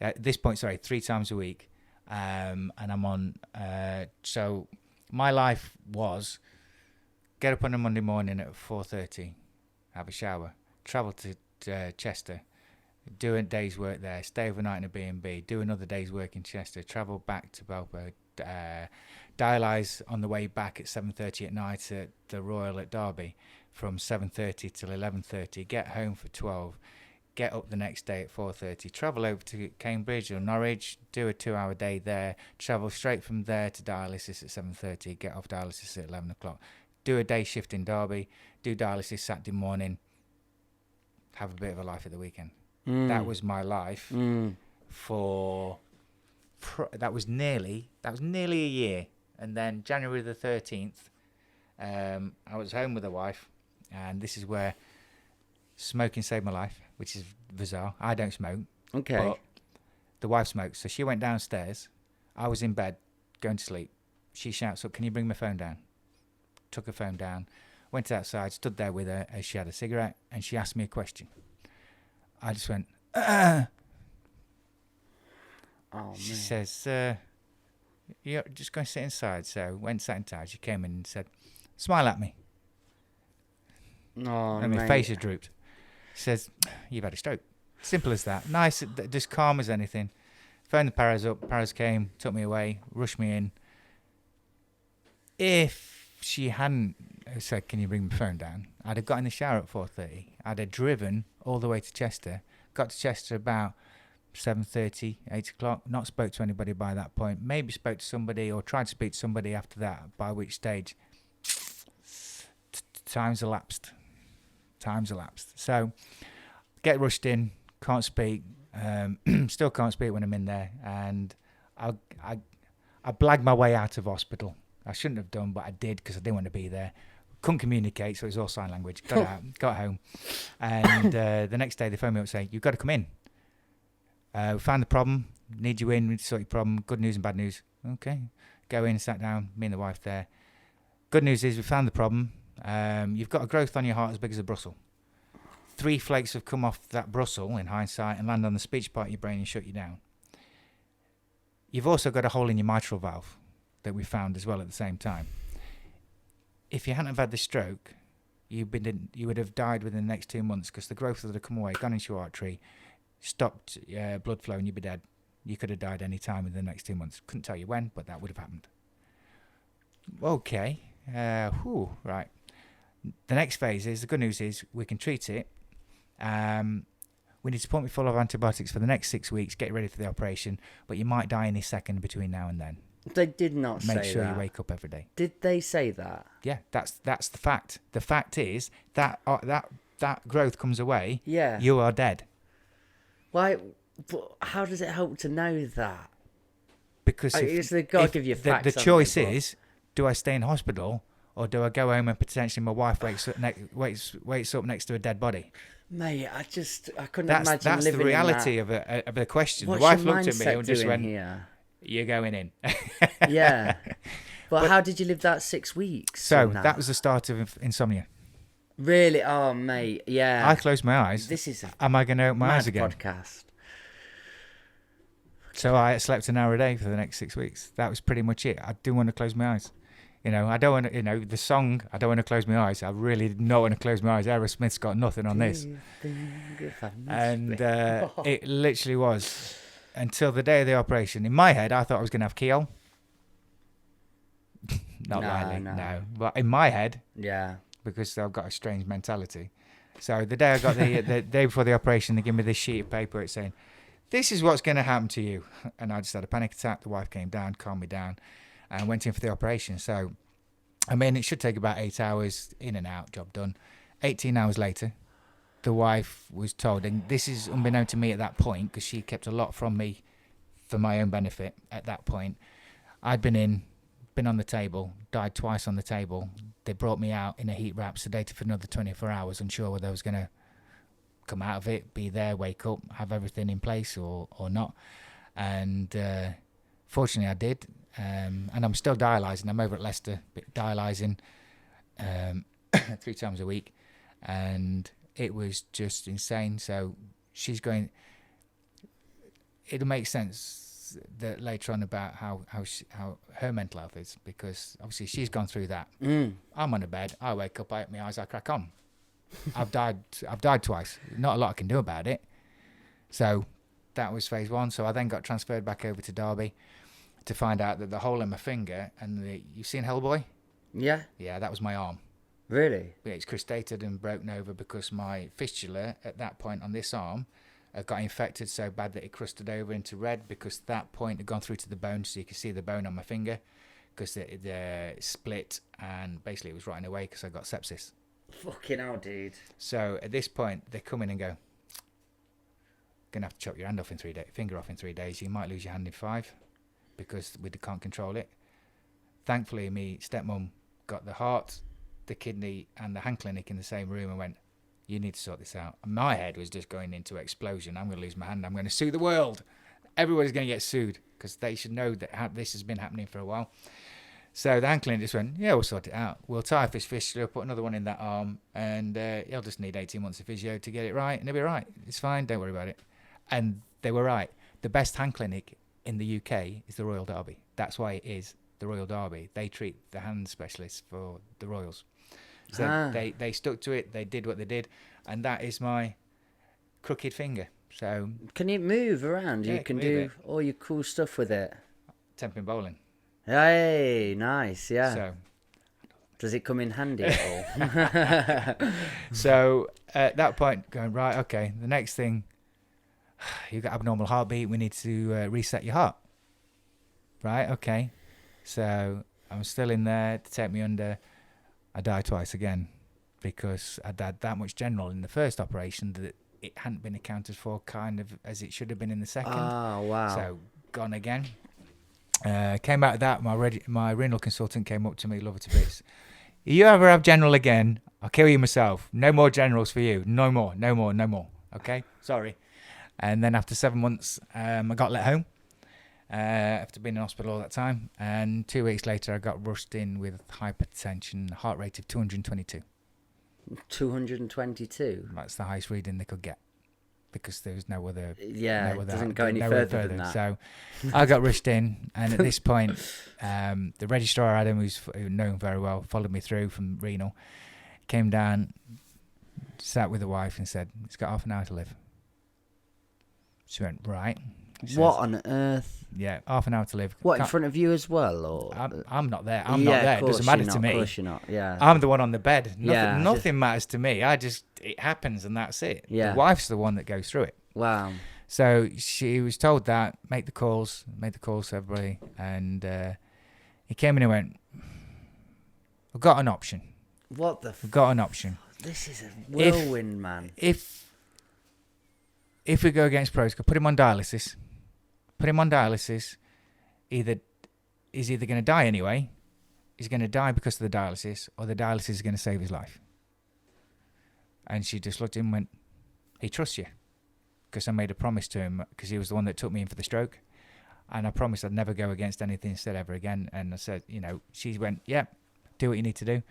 At this point, 3 times a week. And I'm on. So my life was get up on a Monday morning at 4:30, have a shower, travel to Chester, do a day's work there, stay overnight in a B&B, do another day's work in Chester, travel back to Belpo, dialyse on the way back at 7:30 at night at the Royal at Derby from 7:30 till 11:30, get home for 12, get up the next day at 4:30, travel over to Cambridge or Norwich, do a 2-hour day there, travel straight from there to dialysis at 7:30, get off dialysis at 11 o'clock, do a day shift in Derby, do dialysis Saturday morning, have a bit of a life at the weekend. That was my life for that was nearly a year. And then January the 13th, I was home with a wife, and this is where smoking saved my life, which is bizarre. I don't smoke. Okay. But the wife smokes, so she went downstairs. I was in bed, going to sleep. She shouts up, "Can you bring my phone down?" Took her phone down, went outside, stood there with her as she had a cigarette, and she asked me a question. I just went, Oh, She man. says, "You're just going to sit inside." So went sat inside. She came in and said, "Smile at me." Oh, And my mate. face had drooped. She says, "You've had a stroke." Simple as that. Nice, just calm as anything. Phoned the paras up. Paras came, took me away, rushed me in. If she hadn't said, "Can you bring my phone down?" I'd have got in the shower at 4:30. I'd have driven all the way to Chester. Got to Chester about 7:30, 8 o'clock. Not spoke to anybody by that point. Maybe spoke to somebody or tried to speak to somebody after that, by which stage time's elapsed. So get rushed in, can't speak, still can't speak when I'm in there, and I blagged my way out of hospital. I shouldn't have done, but I did because I didn't want to be there. Couldn't communicate, so it was all sign language. Got out, got home, and the next day they phoned me up saying, "You've got to come in. We found the problem. Need you in. We need to sort your problem. Good news and bad news." Okay, go in. Sat down. Me and the wife there. Good news is we found the problem. You've got a growth on your heart as big as a Brussels. 3 flakes have come off that Brussels in hindsight and land on the speech part of your brain and shut you down. You've also got a hole in your mitral valve that we found as well at the same time. If you hadn't have had the stroke, you would have died within the next 2 months because the growth would have come away, gone into your artery, stopped blood flow, and you'd be dead. You could have died any time in the next 2 months. Couldn't tell you when, but that would have happened. Okay. Right. The next phase is, the good news is we can treat it. We need to pump you full of antibiotics for the next 6 weeks, get ready for the operation, but you might die any second between now and then. They did not say that. Make sure you wake up every day. Did they say that? Yeah, that's the fact. The fact is that growth comes away. Yeah. You are dead. Why? But how does it help to know that? Because they've got to give you facts. The choice is, do I stay in hospital or do I go home and potentially my wife wakes up next to a dead body? Mate, I couldn't imagine that's living the reality in that. of the question. What's the wife your looked at me mindset and just doing went, here? "You're going in." Yeah. But how did you live that 6 weeks? So that was the start of insomnia. Really? Oh, mate, yeah. I closed my eyes. This is a Am I going to open my eyes mad again? podcast. So I slept an hour a day for the next 6 weeks. That was pretty much it. I didn't want to close my eyes. I don't want to, the song, I don't want to close my eyes. I really did not want to close my eyes. Aerosmith's got nothing on this. And it literally was until the day of the operation. In my head, I thought I was going to have keyhole. Not really, no. But in my head, yeah, because I've got a strange mentality. So the day I got the day before the operation, they gave me this sheet of paper. It's saying, "This is what's going to happen to you." And I just had a panic attack. The wife came down, calmed me down, and went in for the operation. So, I mean, it should take about 8 hours in and out, job done. 18 hours later, the wife was told, and this is unbeknown to me at that point, because she kept a lot from me for my own benefit at that point. I'd been on the table, died twice on the table. They brought me out in a heat wrap, sedated for another 24 hours, unsure whether I was going to come out of it, be there, wake up, have everything in place or not. And fortunately I did. And I'm still dialysing. I'm over at Leicester, dialysing 3 times a week. And it was just insane. So she's going... It'll make sense that later on about how her mental health is, because obviously she's gone through that. I'm on a bed, I wake up, I open my eyes, I crack on. I've died twice. Not a lot I can do about it. So that was phase 1. So I then got transferred back over to Derby to find out that the hole in my finger, and you've seen Hellboy? Yeah. Yeah, that was my arm. Really? Yeah, it's crustated and broken over because my fistula at that point on this arm got infected so bad that it crusted over into red, because that point had gone through to the bone, so you can see the bone on my finger, because it split, and basically it was rotting away because I got sepsis. Fucking hell, dude. So at this point, they come in and go, "Gonna have to chop your hand off in 3 days, finger off in 3 days. You might lose your hand in 5, because we can't control it." Thankfully, me stepmom got the heart, the kidney, and the hand clinic in the same room, and went, "You need to sort this out." And my head was just going into explosion. I'm going to lose my hand. I'm going to sue the world. Everybody's going to get sued, because they should know that this has been happening for a while. So the hand clinic just went, "Yeah, we'll sort it out. We'll tie off his fistula, put another one in that arm, and he'll just need 18 months of physio to get it right, and he'll be right. It's fine. Don't worry about it." And they were right. The best hand clinic in the UK is the Royal Derby. That's why it is the Royal Derby. They treat the hand specialists for the Royals. So they stuck to it. They did what they did, and that is my crooked finger. So can you move around? Yeah, You can move do it. all your cool stuff with it. Tenpin bowling. Hey, nice, yeah. So Does it come in handy at all? so at that point, going, right, okay, the next thing, you've got abnormal heartbeat. We need to reset your heart. Right, okay. So I'm still in there to take me under. I died twice again, because I'd had that much general in the first operation that it hadn't been accounted for kind of as it should have been in the second. Oh, wow. So gone again. Came out of that, my renal consultant came up to me, love her to bits. "If you ever have general again, I'll kill you myself. No more generals for you. No more. Okay? Sorry." And then after 7 months, I got let home after being in hospital all that time. And 2 weeks later, I got rushed in with hypertension, heart rate of 222. 222? That's the highest reading they could get, because there was no other. Yeah, no it other, doesn't go any no further than that. So I got rushed in, and at this point, the registrar, Adam, who's known very well, followed me through from renal, came down, sat with the wife, and said, "It's got half an hour to live." She went, "Right." What on earth? Yeah, half an hour to live. What, in front of you as well? Or I'm not there. I'm not there. It doesn't matter to me. Of course you're not, yeah. I'm the one on the bed. Yeah, Nothing matters to me. It happens, and that's it. Yeah. The wife's the one that goes through it. Wow. So she was told that, made the calls to everybody, and he came in and went, "We've got an option. What the We've got an option. This is a whirlwind, man. If we go against protocol, put him on dialysis. He's either going to die anyway, he's going to die because of the dialysis, or the dialysis is going to save his life." And she just looked at him and went, "He trusts you." Because I made a promise to him, because he was the one that took me in for the stroke. And I promised I'd never go against anything he said ever again. And I said, she went, "Yeah, do what you need to do."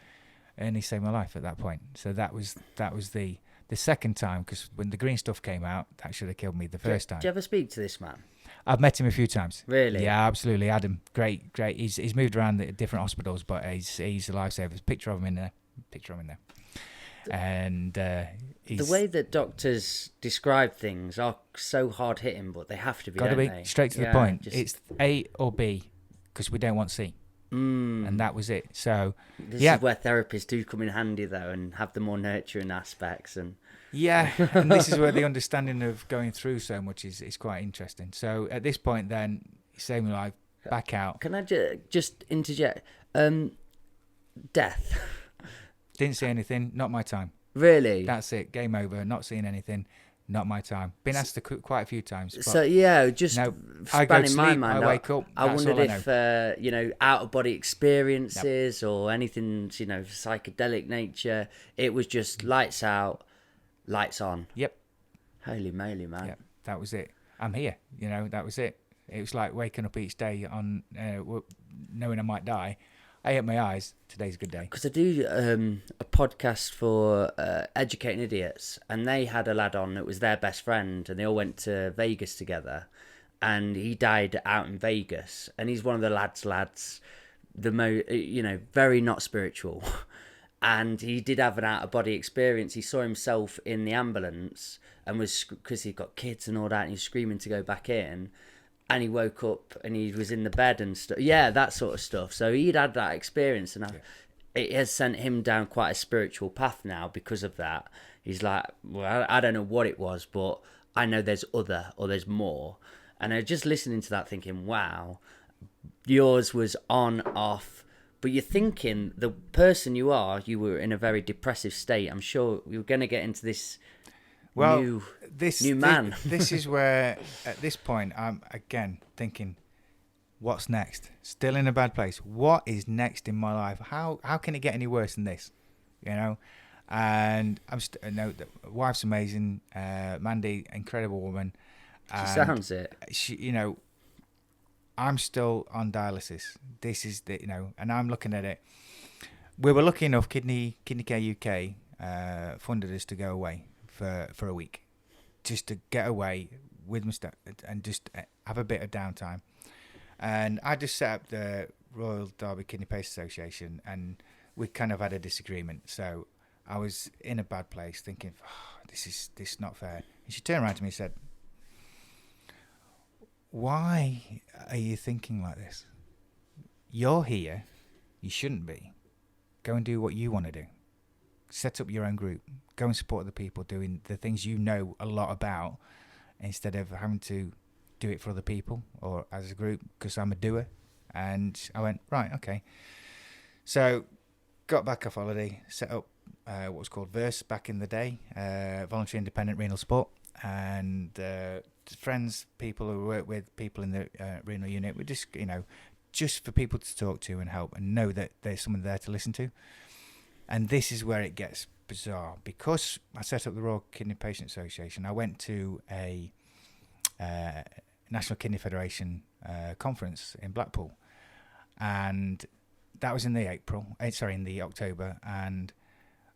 and he saved my life at that point. So that was the second time, because when the green stuff came out, that should have killed me the first time. Do you ever speak to this man? I've met him a few times. Really? Yeah, absolutely. Adam, great. He's moved around the different hospitals, but he's a lifesaver. There's a picture of him in there. And The way that doctors describe things are so hard hitting, but they have to be. Got to be they? straight to the point. It's A or B, because we don't want C. And that was it. So this is where therapists do come in handy, though, and have the more nurturing aspects. And and this is where the understanding of going through so much is quite interesting. So at this point, then, saved my life. Back out. Can I just interject? Death. Didn't see anything. Not my time. Really? That's it. Game over. Not seeing anything. Not my time. Been asked to cook quite a few times. So yeah, just I go to spanning my sleep, mind. I wake up. I that's wondered all if out of body experiences or anything, psychedelic nature. It was just lights out, lights on. Yep. Holy moly, man. Yep. That was it. I'm here. That was it. It was like waking up each day on knowing I might die. I hit my eyes. Today's a good day. Because I do a podcast for Educating Idiots, and they had a lad on that was their best friend, and they all went to Vegas together, and he died out in Vegas, and he's one of the lads, very not spiritual, and he did have an out of body experience. He saw himself in the ambulance, and was, because he got kids and all that, and he was screaming to go back in. And he woke up and he was in the bed and stuff. Yeah, that sort of stuff. So he'd had that experience, and it has sent him down quite a spiritual path now because of that. He's like, well, I don't know what it was, but I know there's there's more. And I was just listening to that thinking, wow, yours was on, off. But you're thinking the person you were in a very depressive state. I'm sure we're going to get into this. New man. This is where, at this point, I'm again thinking, what's next? Still in a bad place. What is next in my life? How can it get any worse than this? And I'm the wife's amazing. Mandy, incredible woman. She sounds it. She, I'm still on dialysis. This is and I'm looking at it. We were lucky enough. Kidney Care UK funded us to go away for a week, just to get away with my stuff and just have a bit of downtime. And I just set up the Royal Derby Kidney Patients Association, and we kind of had a disagreement. So I was in a bad place, thinking, this is not fair. And she turned around to me and said, "Why are you thinking like this? You're here. You shouldn't be. Go and do what you want to do. Set up your own group. Go and support the people doing the things you know a lot about, instead of having to do it for other people or as a group, because I'm a doer." And I went, right, okay. So got back off holiday, set up what was called Verse back in the day, voluntary independent renal support, and friends, people who work with people in the renal unit, we just for people to talk to and help and know that there's someone there to listen to. And this is where it gets bizarre, because I set up the Royal Kidney Patient Association. I went to a National Kidney Federation conference in Blackpool, and that was in the October, and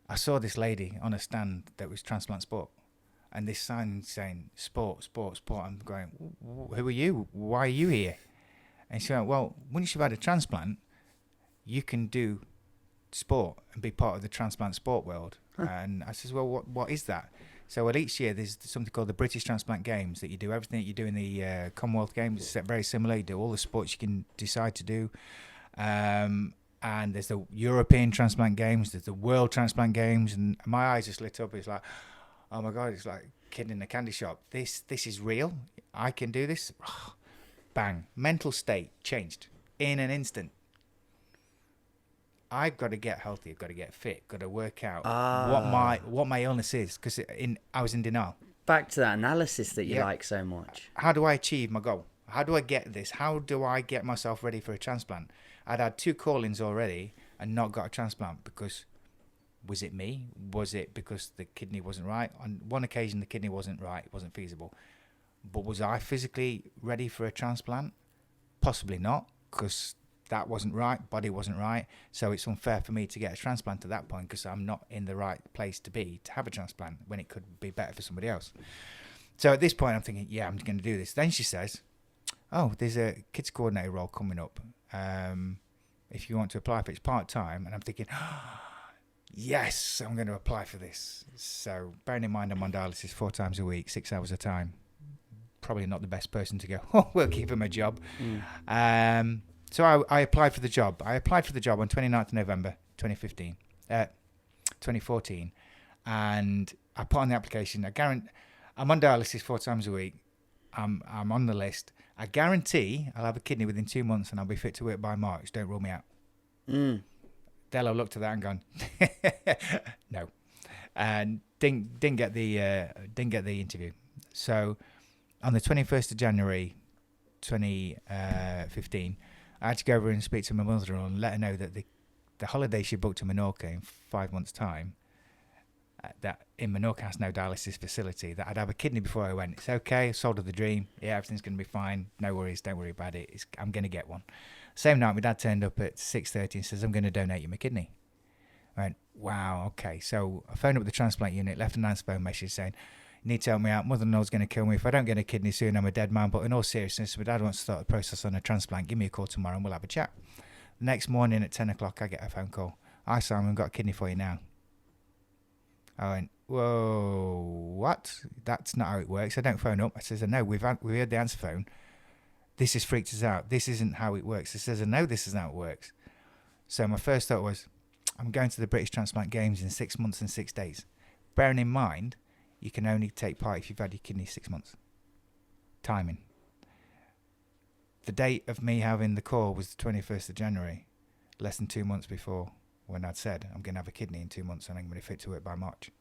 I saw this lady on a stand that was transplant sport, and this sign saying sport, sport, sport. I'm going, who are you? Why are you here? And she went, well, once you've had a transplant, you can do sport and be part of the transplant sport world. And I says, well, what is that? So each year there's something called the British Transplant Games, that you do everything that you do in the Commonwealth Games. It's very similar. You do all the sports you can decide to do. And there's the European Transplant Games, there's the World Transplant Games, and my eyes just lit up. It's like, oh my God, it's like a kid in a candy shop. This is real. I can do this. Bang. Mental state changed in an instant. I've got to get healthy. I've got to get fit. Got to work out what my illness is, because I was in denial. Back to that analysis that you like so much. How do I achieve my goal? How do I get this? How do I get myself ready for a transplant? I'd had 2 call-ins already and not got a transplant because, was it me? Was it because the kidney wasn't right? On one occasion, the kidney wasn't right. It wasn't feasible. But was I physically ready for a transplant? Possibly not, because that wasn't right, body wasn't right. So it's unfair for me to get a transplant at that point because I'm not in the right place to have a transplant when it could be better for somebody else. So at this point, I'm thinking, yeah, I'm going to do this. Then she says, oh, there's a kids coordinator role coming up. If you want to apply for it, it's part-time. And I'm thinking, yes, I'm going to apply for this. So bearing in mind I'm on dialysis 4 times a week, 6 hours a time. Probably not the best person to go, oh, we'll give him a job. So I applied for the job. I applied for the job on 29th November 2014. And I put on the application. I'm on dialysis 4 times a week. I'm on the list. I guarantee I'll have a kidney within 2 months and I'll be fit to work by March. Don't rule me out. Dello looked at that and gone, no, and didn't get the interview. So on the 21st of January 2015, I had to go over and speak to my mother-in-law and let her know that the holiday she booked to Menorca in 5 months' time, that in Menorca has no dialysis facility, that I'd have a kidney before I went. It's okay, I sold her the dream. Yeah, everything's going to be fine. No worries, don't worry about it. I'm going to get one. Same night, my dad turned up at 6:30 and says, I'm going to donate you my kidney. I went, wow, okay. So I phoned up the transplant unit, left a nice phone message saying, you need to help me out. Mother-in-law's going to kill me. If I don't get a kidney soon, I'm a dead man. But in all seriousness, my dad wants to start the process on a transplant. Give me a call tomorrow and we'll have a chat. The next morning at 10 o'clock, I get a phone call. Hi, Simon, I've got a kidney for you now. I went, whoa, what? That's not how it works. I don't phone up. I says, I know, we heard the answer phone. This has freaked us out. This isn't how it works. I says, I know this isn't how it works. So my first thought was, I'm going to the British Transplant Games in 6 months and 6 days. Bearing in mind, you can only take part if you've had your kidney 6 months. Timing. The date of me having the call was the 21st of January, less than 2 months before when I'd said, I'm going to have a kidney in 2 months and I'm going to be fit to work by March.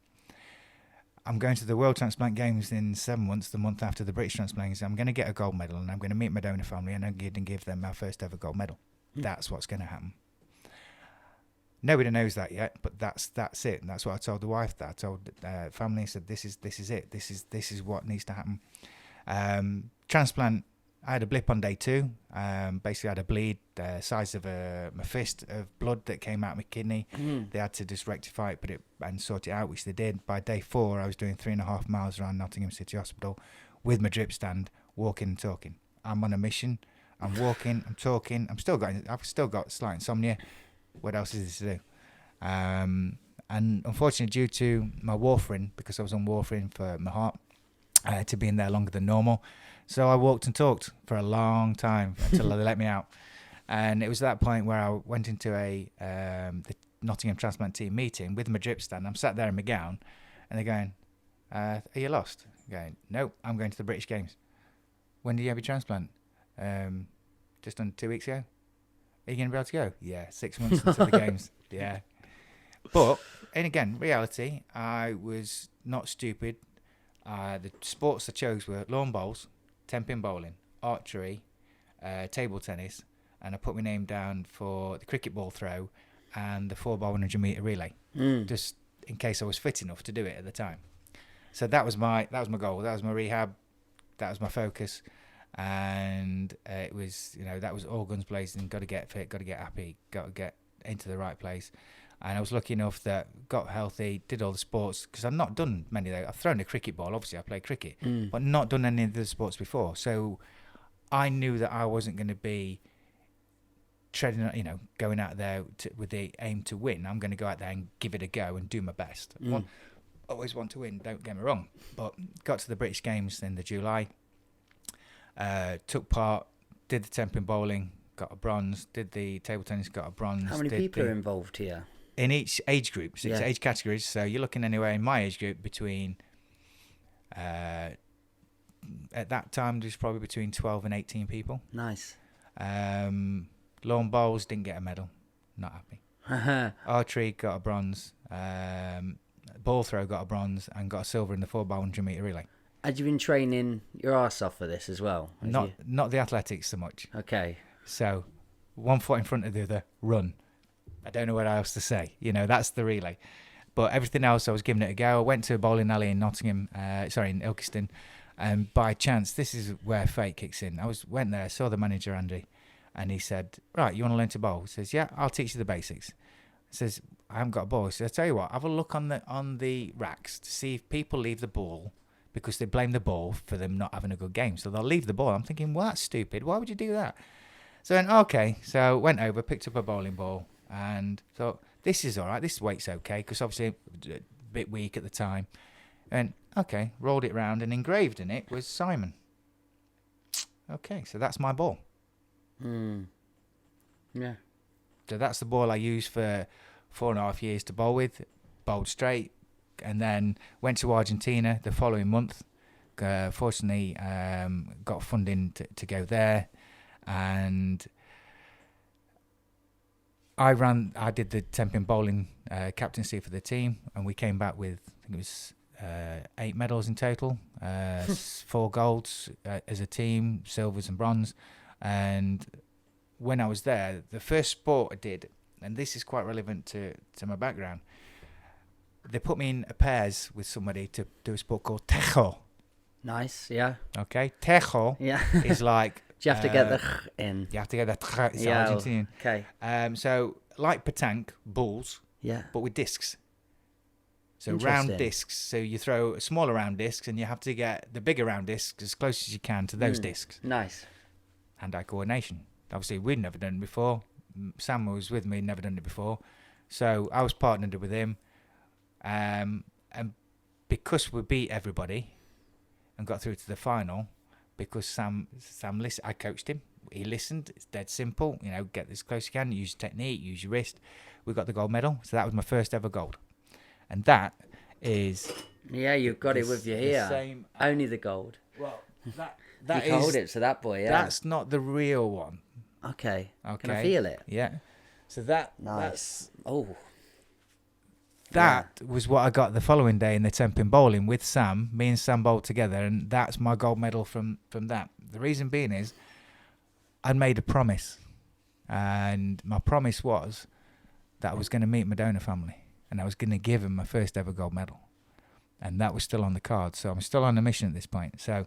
I'm going to the World Transplant Games in 7 months, the month after the British Transplant Games. I'm going to get a gold medal and I'm going to meet my donor family and I'm going to give them my first ever gold medal. That's what's going to happen. Nobody knows that yet, but that's it. And that's what I told the wife. That I told the family. I said, this is it. This is what needs to happen. Transplant. I had a blip on day 2. Basically, I had a bleed the size of my fist of blood that came out of my kidney. They had to just rectify it, and sort it out, which they did. By day 4, I was doing 3.5 miles around Nottingham City Hospital with my drip stand, walking and talking. I'm on a mission. I'm walking. I'm talking. I've still got slight insomnia. What else is there to do? And unfortunately, due to my warfarin, because I was on warfarin for my heart, I had to be in there longer than normal. So I walked and talked for a long time until they let me out. And it was at that point where I went into the Nottingham Transplant Team meeting with my drip stand. I'm sat there in my gown, and they're going, are you lost? I'm going, no, I'm going to the British Games. When did you have your transplant? Just under 2 weeks ago. Are you going to be able to go? Yeah, 6 months until the Games. Yeah. But, and again, reality, I was not stupid. The sports I chose were lawn bowls, 10-pin bowling, archery, table tennis, and I put my name down for the cricket ball throw and the 4 by 100 metre relay, just in case I was fit enough to do it at the time. So that was my goal. That was my rehab. That was my focus. And it was, that was all guns blazing. Got to get fit, got to get happy, got to get into the right place. And I was lucky enough that got healthy, did all the sports, because I've not done many of those. I've thrown a cricket ball, obviously I play cricket, but not done any of the sports before. So I knew that I wasn't going to be treading, going out there with the aim to win. I'm going to go out there and give it a go and do my best. Always want to win, don't get me wrong. But got to the British Games in the July. Took part, did the 10-pin bowling, got a bronze, did the table tennis, got a bronze. How many people are involved here? In each age group, 6 age categories. So you're looking anywhere in my age group between, at that time, there's probably between 12 and 18 people. Nice. Lawn bowls, didn't get a medal. Not happy. Archery, got a bronze. Ball throw, got a bronze, and got a silver in the 4 by 100 metre relay. Had you been training your arse off for this as well? Not the athletics so much. Okay. So, one foot in front of the other, run. I don't know what else to say. That's the relay. But everything else, I was giving it a go. I went to a bowling alley in Nottingham, in Ilkeston, and by chance, this is where fate kicks in. Went there, saw the manager, Andy, And he said, right, you want to learn to bowl? He says, yeah, I'll teach you the basics. He says, I haven't got a ball. He says, I tell you what, have a look on the racks to see if people leave the ball because they blame the ball for them not having a good game. So they'll leave the ball. I'm thinking, well, that's stupid. Why would you do that? So I went, okay. So went over, picked up a bowling ball and thought, this is all right. This weight's okay because obviously a bit weak at the time. And okay, rolled it round and engraved in it was Simon. Okay, so that's my ball. Yeah. So that's the ball I used for 4.5 years to bowl with. Bowled straight, and then went to Argentina the following month. Fortunately, got funding to go there, and I did the Tenpin bowling captaincy for the team, and we came back with, I think it was 8 medals in total, 4 golds as a team, silvers and bronze. And when I was there, the first sport I did, and this is quite relevant to my background, they put me in a pairs with somebody to do a sport called tejo. Nice, yeah. Okay, tejo Yeah. is like... Do you have to get the in? You have to get that. It's Yeah, Argentinian. okay. So like petanque, balls, Yeah. but with discs. So Interesting. round discs. So you throw smaller round discs, and you have to get the bigger round discs as close as you can to those discs. Nice. Hand-eye coordination. Obviously, we'd never done it before. Sam was with me, never done it before. So I was partnered with him. And because we beat everybody and got through to the final, because Sam listened, I coached him. He listened. It's dead simple. You know, get as close as you can. Use your technique. Use your wrist. We got the gold medal. So that was my first ever gold. And that is... Yeah, you've got it with you here. Same, Only the gold. well, that You can hold it to that boy, yeah. That's not the real one. Okay. Okay. Can I feel it? Yeah. So that's Nice. Oh. that was what I got the following day in the Tenpin bowling with Sam. Me and Sam bowled together, and that's my gold medal from that. The reason being is I'd made a promise, and my promise was that I was going to meet my donor family, and I was going to give them my first ever gold medal, and that was still on the card. So I'm still on a mission at this point. So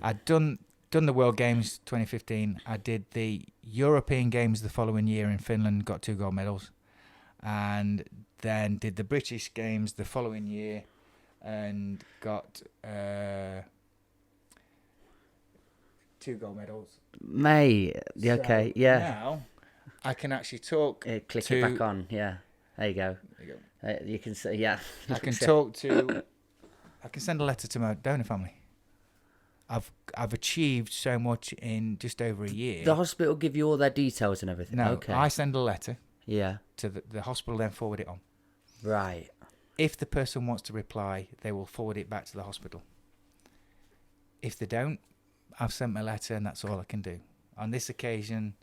I'd done the World Games 2015. I did the European Games the following year in Finland, got 2 gold medals, and then did the British Games the following year and got 2 gold medals. Mate. Yeah, So okay. Yeah. Now I can actually talk. Click to, it back on. Yeah. There you go. There you go. You can say, yeah. I can talk to. I can send a letter to my donor family. I've achieved so much in just over a year. The hospital give you all their details and everything. No, Okay. I send a letter Yeah. to the hospital, then forward it on. Right. If the person wants to reply, they will forward it back to the hospital. If they don't, I've sent my letter and that's all I can do. On this occasion,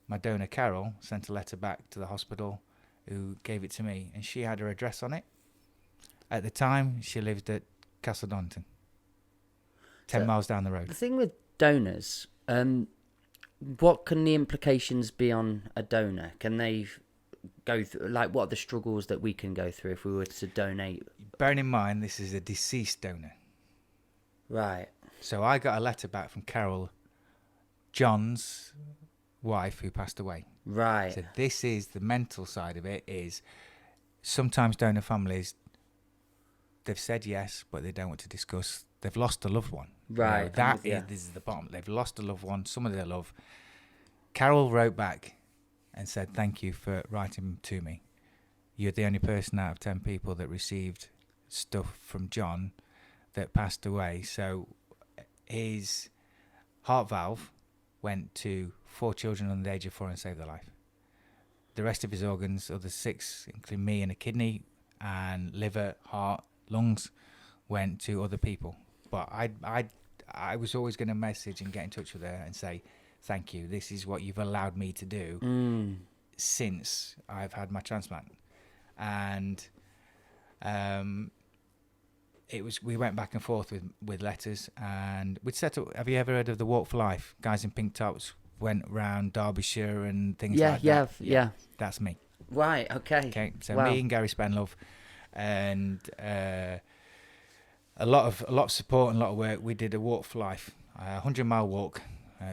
my donor Carol sent a letter back to the hospital who gave it to me, and she had her address on it. At the time, she lived at Castle Donington, 10 miles down the The road. thing with donors, what can the implications be on a donor? Can they go through, like, what are the struggles that we can go through if we were to donate? Bearing in mind, this is a deceased donor. Right. So I got a letter back from Carol, John's wife, who passed away. Right. So this is the mental side of it. Is sometimes donor families, they've said yes, but they don't want to discuss. They've lost a loved one. Right. You know, this is the bottom. They've lost a loved one, someone they love. Carol wrote back and said, "Thank you for writing to me. You're the only person out of 10 people that received stuff from John that passed away." So his heart valve went to 4 children under the age of 4 and saved their life. The rest of his organs, other 6, including me and a kidney and liver, heart, lungs, went to other people. But I was always going to message and get in touch with her and say, "Thank you. This is what you've allowed me to do since I've had my transplant." And we went back and forth with letters, and we'd set up. Have you ever heard of the Walk for Life? Guys in pink tops went round Derbyshire and things like that. Yeah. That's me. Right. Okay. Okay, so Wow. me and Gary Spenlove, and a lot of support and a lot of work. We did a Walk for Life, a 100-mile walk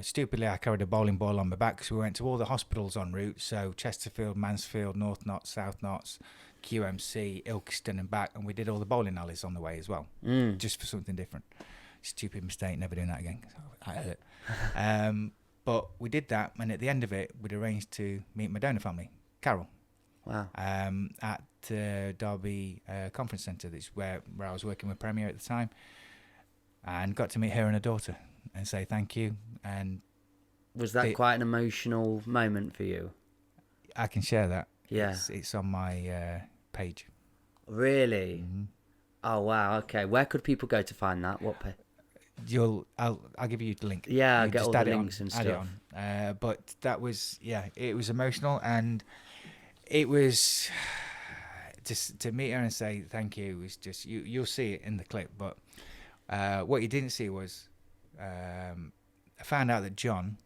Stupidly, I carried a bowling ball on my back because we went to all the hospitals en route. So Chesterfield, Mansfield, North Notts, South Notts, QMC, Ilkeston and back. And we did all the bowling alleys on the way as well, just for something different. Stupid mistake, never doing that again. I had it. But we did that, and at the end of it, we'd arranged to meet my donor family, Carol. Wow. At Derby Conference Centre, that's where I was working with Premier at the time, and got to meet her and her daughter and say thank you. And was that quite an emotional moment for you? I can share that. Yeah. It's on my page. Really? Mm-hmm. Oh wow. Okay. Where could people go to find that? What page? I'll give you the link. Yeah, I'll You get just all the add it links on, and add it stuff. on. But that was, it was emotional, and it was just to meet her and say thank you was just, you'll see it in the clip. But what you didn't see was I found out that John,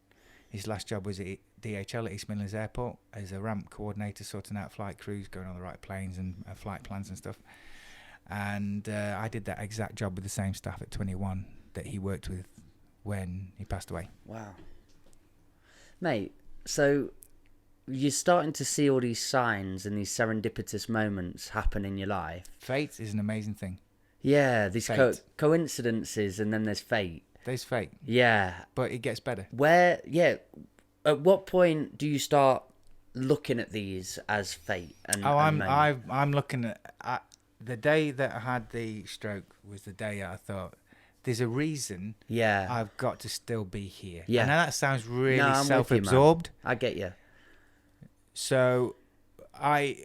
his last job was at DHL at East Midlands Airport as a ramp coordinator, sorting out flight crews, going on the right planes and flight plans and stuff. And I did that exact job with the same staff at 21 that he worked with when he passed away. Wow. Mate, so you're starting to see all these signs and these serendipitous moments happen in your life. Fate is an amazing thing. Yeah, these Fate. coincidences, and then there's fate. There's fate. Yeah. But it gets better. At what point do you start looking at these as fate? I'm looking at the day that I had the stroke was the day I thought, there's a reason I've got to still be here. Yeah. And that sounds really I'm self-absorbed. with you, man. I get you. So I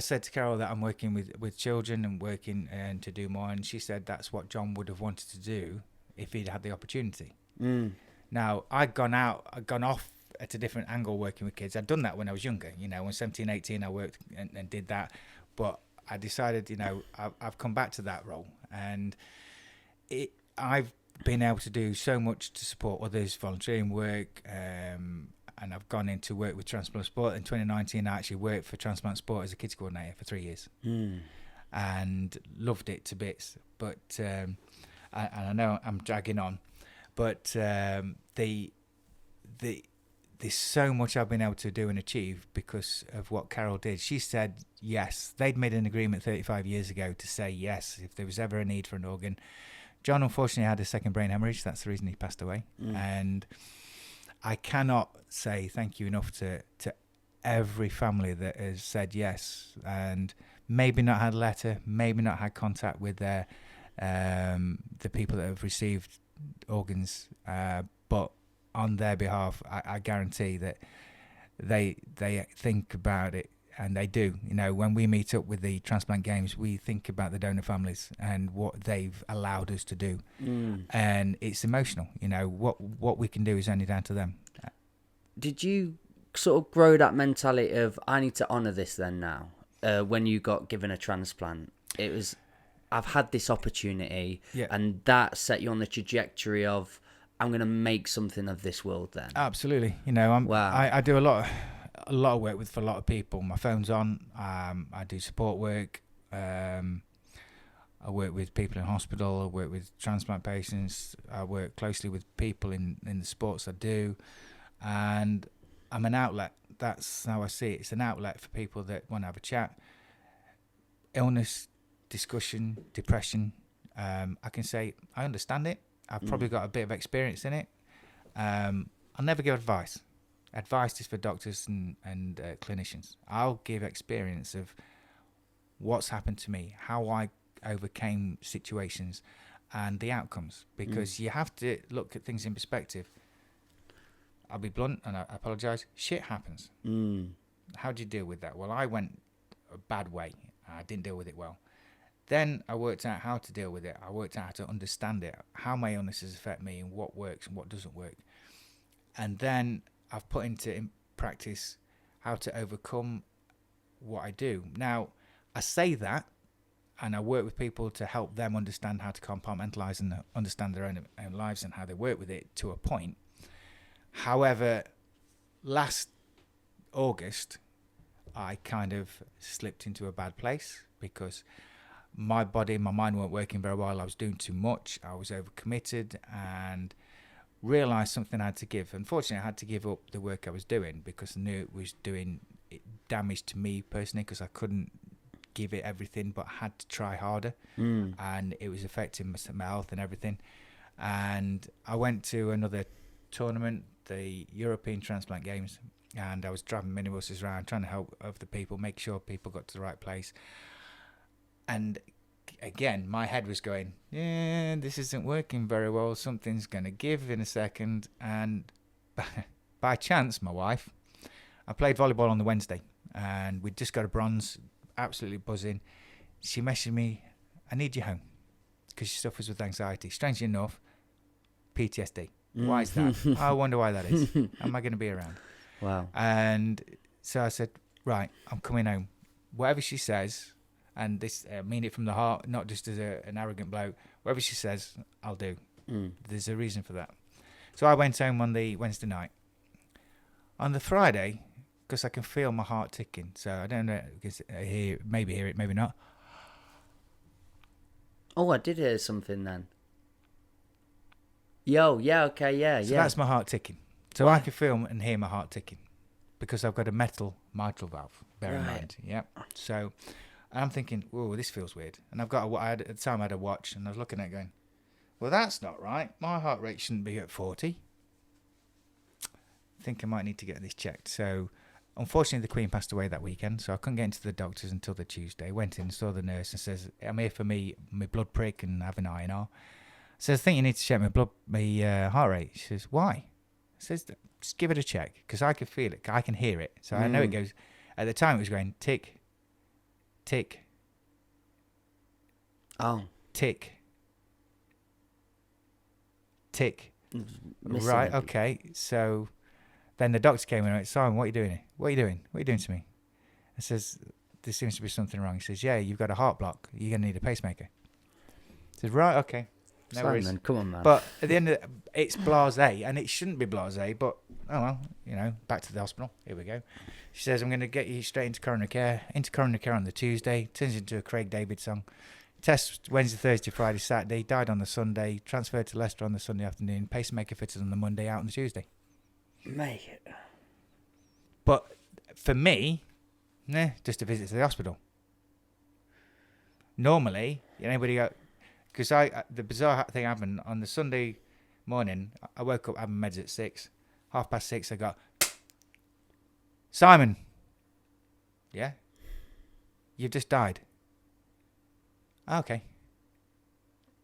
said to Carol that I'm working with children and working and to do more. And she said that's what John would have wanted to do if he'd had the opportunity. Now, I'd gone off at a different angle working with kids. I'd done that when I was younger. When 17, 18, I worked and did that. But I decided, I've come back to that role, and I've been able to do so much to support others, volunteering work, and I've gone into work with Transplant Sport. In 2019, I actually worked for Transplant Sport as a kids coordinator for 3 years, and loved it to bits. But and I know I'm dragging on, but there's so much I've been able to do and achieve because of what Carol did. She said yes. They'd made an agreement 35 years ago to say yes if there was ever a need for an organ. John unfortunately had a second brain hemorrhage. That's the reason he passed away. And I cannot say thank you enough to every family that has said yes and maybe not had a letter, maybe not had contact with their the people that have received organs, but on their behalf, I guarantee that they think about it, and they do. When we meet up with the transplant games, we think about the donor families and what they've allowed us to do, and it's emotional. What we can do is only down to them. Did you sort of grow that mentality of I need to honour this then now? When you got given a transplant, it was I've had this opportunity, and that set you on the trajectory of I'm going to make something of this world then. Absolutely. Wow. I do a lot of work for a lot of people. My phone's on. I do support work. I work with people in hospital. I work with transplant patients. I work closely with people in the sports I do. And I'm an outlet. That's how I see it. It's an outlet for people that want to have a chat. Illness, discussion, depression. I can say, I understand it. I've probably got a bit of experience in it. I'll never give advice. Advice is for doctors and clinicians. I'll give experience of what's happened to me, how I overcame situations, and the outcomes. Because you have to look at things in perspective. I'll be blunt, and I apologise. Shit happens. How do you deal with that? Well, I went a bad way. I didn't deal with it well. Then I worked out how to deal with it. I worked out how to understand it, how my illnesses affect me and what works and what doesn't work. And then I've put into practice how to overcome what I do. Now, I say that, and I work with people to help them understand how to compartmentalise and understand their own lives and how they work with it to a point. However, last August, I kind of slipped into a bad place because my body and my mind weren't working very well. I was doing too much. I was overcommitted, and realised something I had to give. Unfortunately, I had to give up the work I was doing because I knew it was doing damage to me personally, because I couldn't give it everything, but I had to try harder, and it was affecting my health and everything. And I went to another tournament, the European Transplant Games, and I was driving minibuses around trying to help other people, make sure people got to the right place. And again, my head was going, yeah, this isn't working very well. Something's going to give in a second. And by chance, my wife, I played volleyball on the Wednesday, and we'd just got a bronze, absolutely buzzing. She messaged me, I need you home, because she suffers with anxiety. Strangely enough, PTSD. Why is that? I wonder why that is. Am I going to be around? Wow. And so I said, right, I'm coming home. Whatever she says, and this, I mean it from the heart, not just as an arrogant bloke, whatever she says, I'll do. There's a reason for that. So I went home on the Wednesday night. On the Friday, because I can feel my heart ticking, so I don't know, maybe hear it, maybe not. Oh, I did hear something then. Yo, yeah, okay, yeah, So yeah. that's my heart ticking. So I can feel and hear my heart ticking because I've got a metal mitral valve, bear in mind. Yeah. So I'm thinking, whoa, this feels weird. And I've got at the time I had a watch, and I was looking at it going, well, that's not right. My heart rate shouldn't be at 40. I think I might need to get this checked. So unfortunately, the Queen passed away that weekend, so I couldn't get into the doctors until the Tuesday. Went in, saw the nurse, and says, I'm here for my blood prick and have an INR. Says, I think you need to check my heart rate. She says, why? Says, just give it a check, because I can feel it, I can hear it. So I know it goes, at the time it was going tick, tick, tick, tick. Right, okay. So then the doctor came in and went, Simon, what are you doing here? What are you doing? What are you doing to me? I says, there seems to be something wrong. He says, yeah, you've got a heart block. You're going to need a pacemaker. I says, right, okay. No Simon, worries. come on, man. But at the end of it's blasé, and it shouldn't be blasé, but oh well, back to the hospital. Here we go. She says, I'm going to get you straight into coronary care. Into coronary care on the Tuesday. Turns into a Craig David song. Test Wednesday, Thursday, Friday, Saturday. Died on the Sunday. Transferred to Leicester on the Sunday afternoon. Pacemaker fitted on the Monday, out on the Tuesday. Mate. But for me, just a visit to the hospital. Normally, anybody go... Because the bizarre thing happened on the Sunday morning. I woke up having meds at 6. 6:30, I got, Simon. Yeah? You've just died. Okay.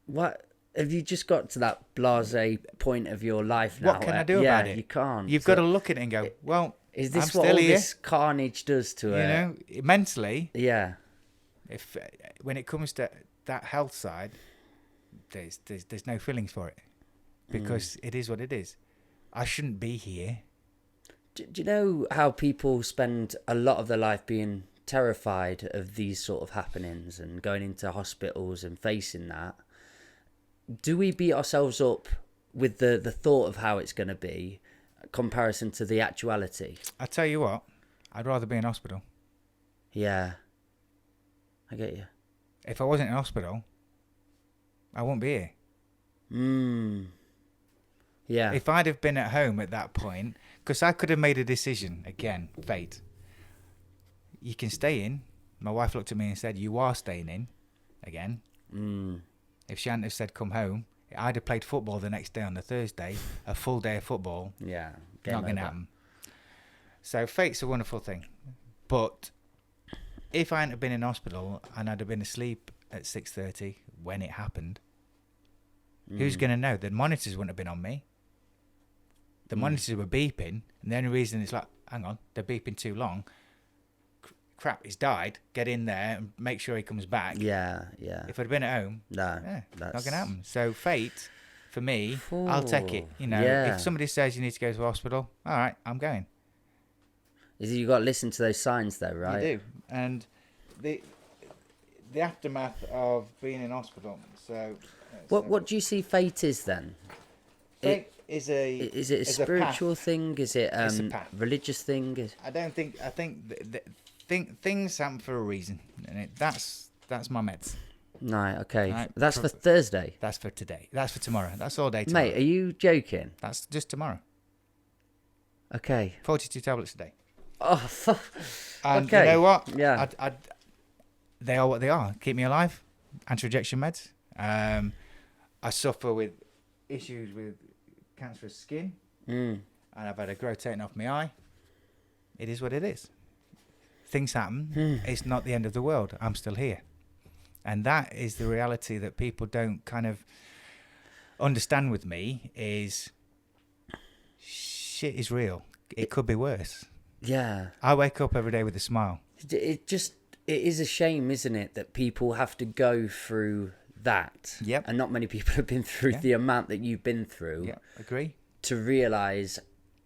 What? Have you just got to that blasé point of your life now? What can I do about it? You can't. You've got to look at it and go, well, is this I'm what still all here. this carnage does to it? Mentally, Yeah. if when it comes to that health side, there's no feelings for it, because it is what it is. I shouldn't be here. Do you know how people spend a lot of their life being terrified of these sort of happenings and going into hospitals and facing that? Do we beat ourselves up with the thought of how it's going to be, comparison to the actuality? I tell you what, I'd rather be in hospital. Yeah. I get you. If I wasn't in hospital, I won't be here. Yeah. If I'd have been at home at that point, because I could have made a decision, again, fate. You can stay in. My wife looked at me and said, you are staying in, again. If she hadn't have said, come home, I'd have played football the next day on the Thursday, a full day of football. Yeah. Not going to happen. So fate's a wonderful thing. But if I hadn't have been in hospital and I'd have been asleep at 6:30 when it happened, who's going to know? The monitors wouldn't have been on me. The monitors were beeping, and the only reason it's like, hang on, they're beeping too long. Crap, he's died. Get in there and make sure he comes back. Yeah. If I'd been at home, No, not going to happen. So fate, for me, I'll take it. If somebody says you need to go to the hospital, all right, I'm going. You got to listen to those signs, though, right? You do. And the aftermath of being in hospital. So what do you see fate is then? Fate is it a spiritual thing? Is it It's a path. religious thing? I think things happen for a reason, and that's my meds. Right, okay. Right. That's for Thursday. That's for today. That's for tomorrow. That's all day tomorrow. Mate, are you joking? That's just tomorrow. Okay. 42 tablets a day. Oh, fuck. And Okay. you know what? Yeah. They are what they are. Keep me alive. Anti-rejection meds. I suffer with issues with cancerous skin. And I've had a growth taken off my eye. It is what it is. Things happen. It's not the end of the world. I'm still here. And that is the reality that people don't kind of understand with me is shit is real. It could be worse. Yeah. I wake up every day with a smile. It is a shame, isn't it, that people have to go through that. Yep. And not many people have been through the amount that you've been through. Yeah, agree. To realise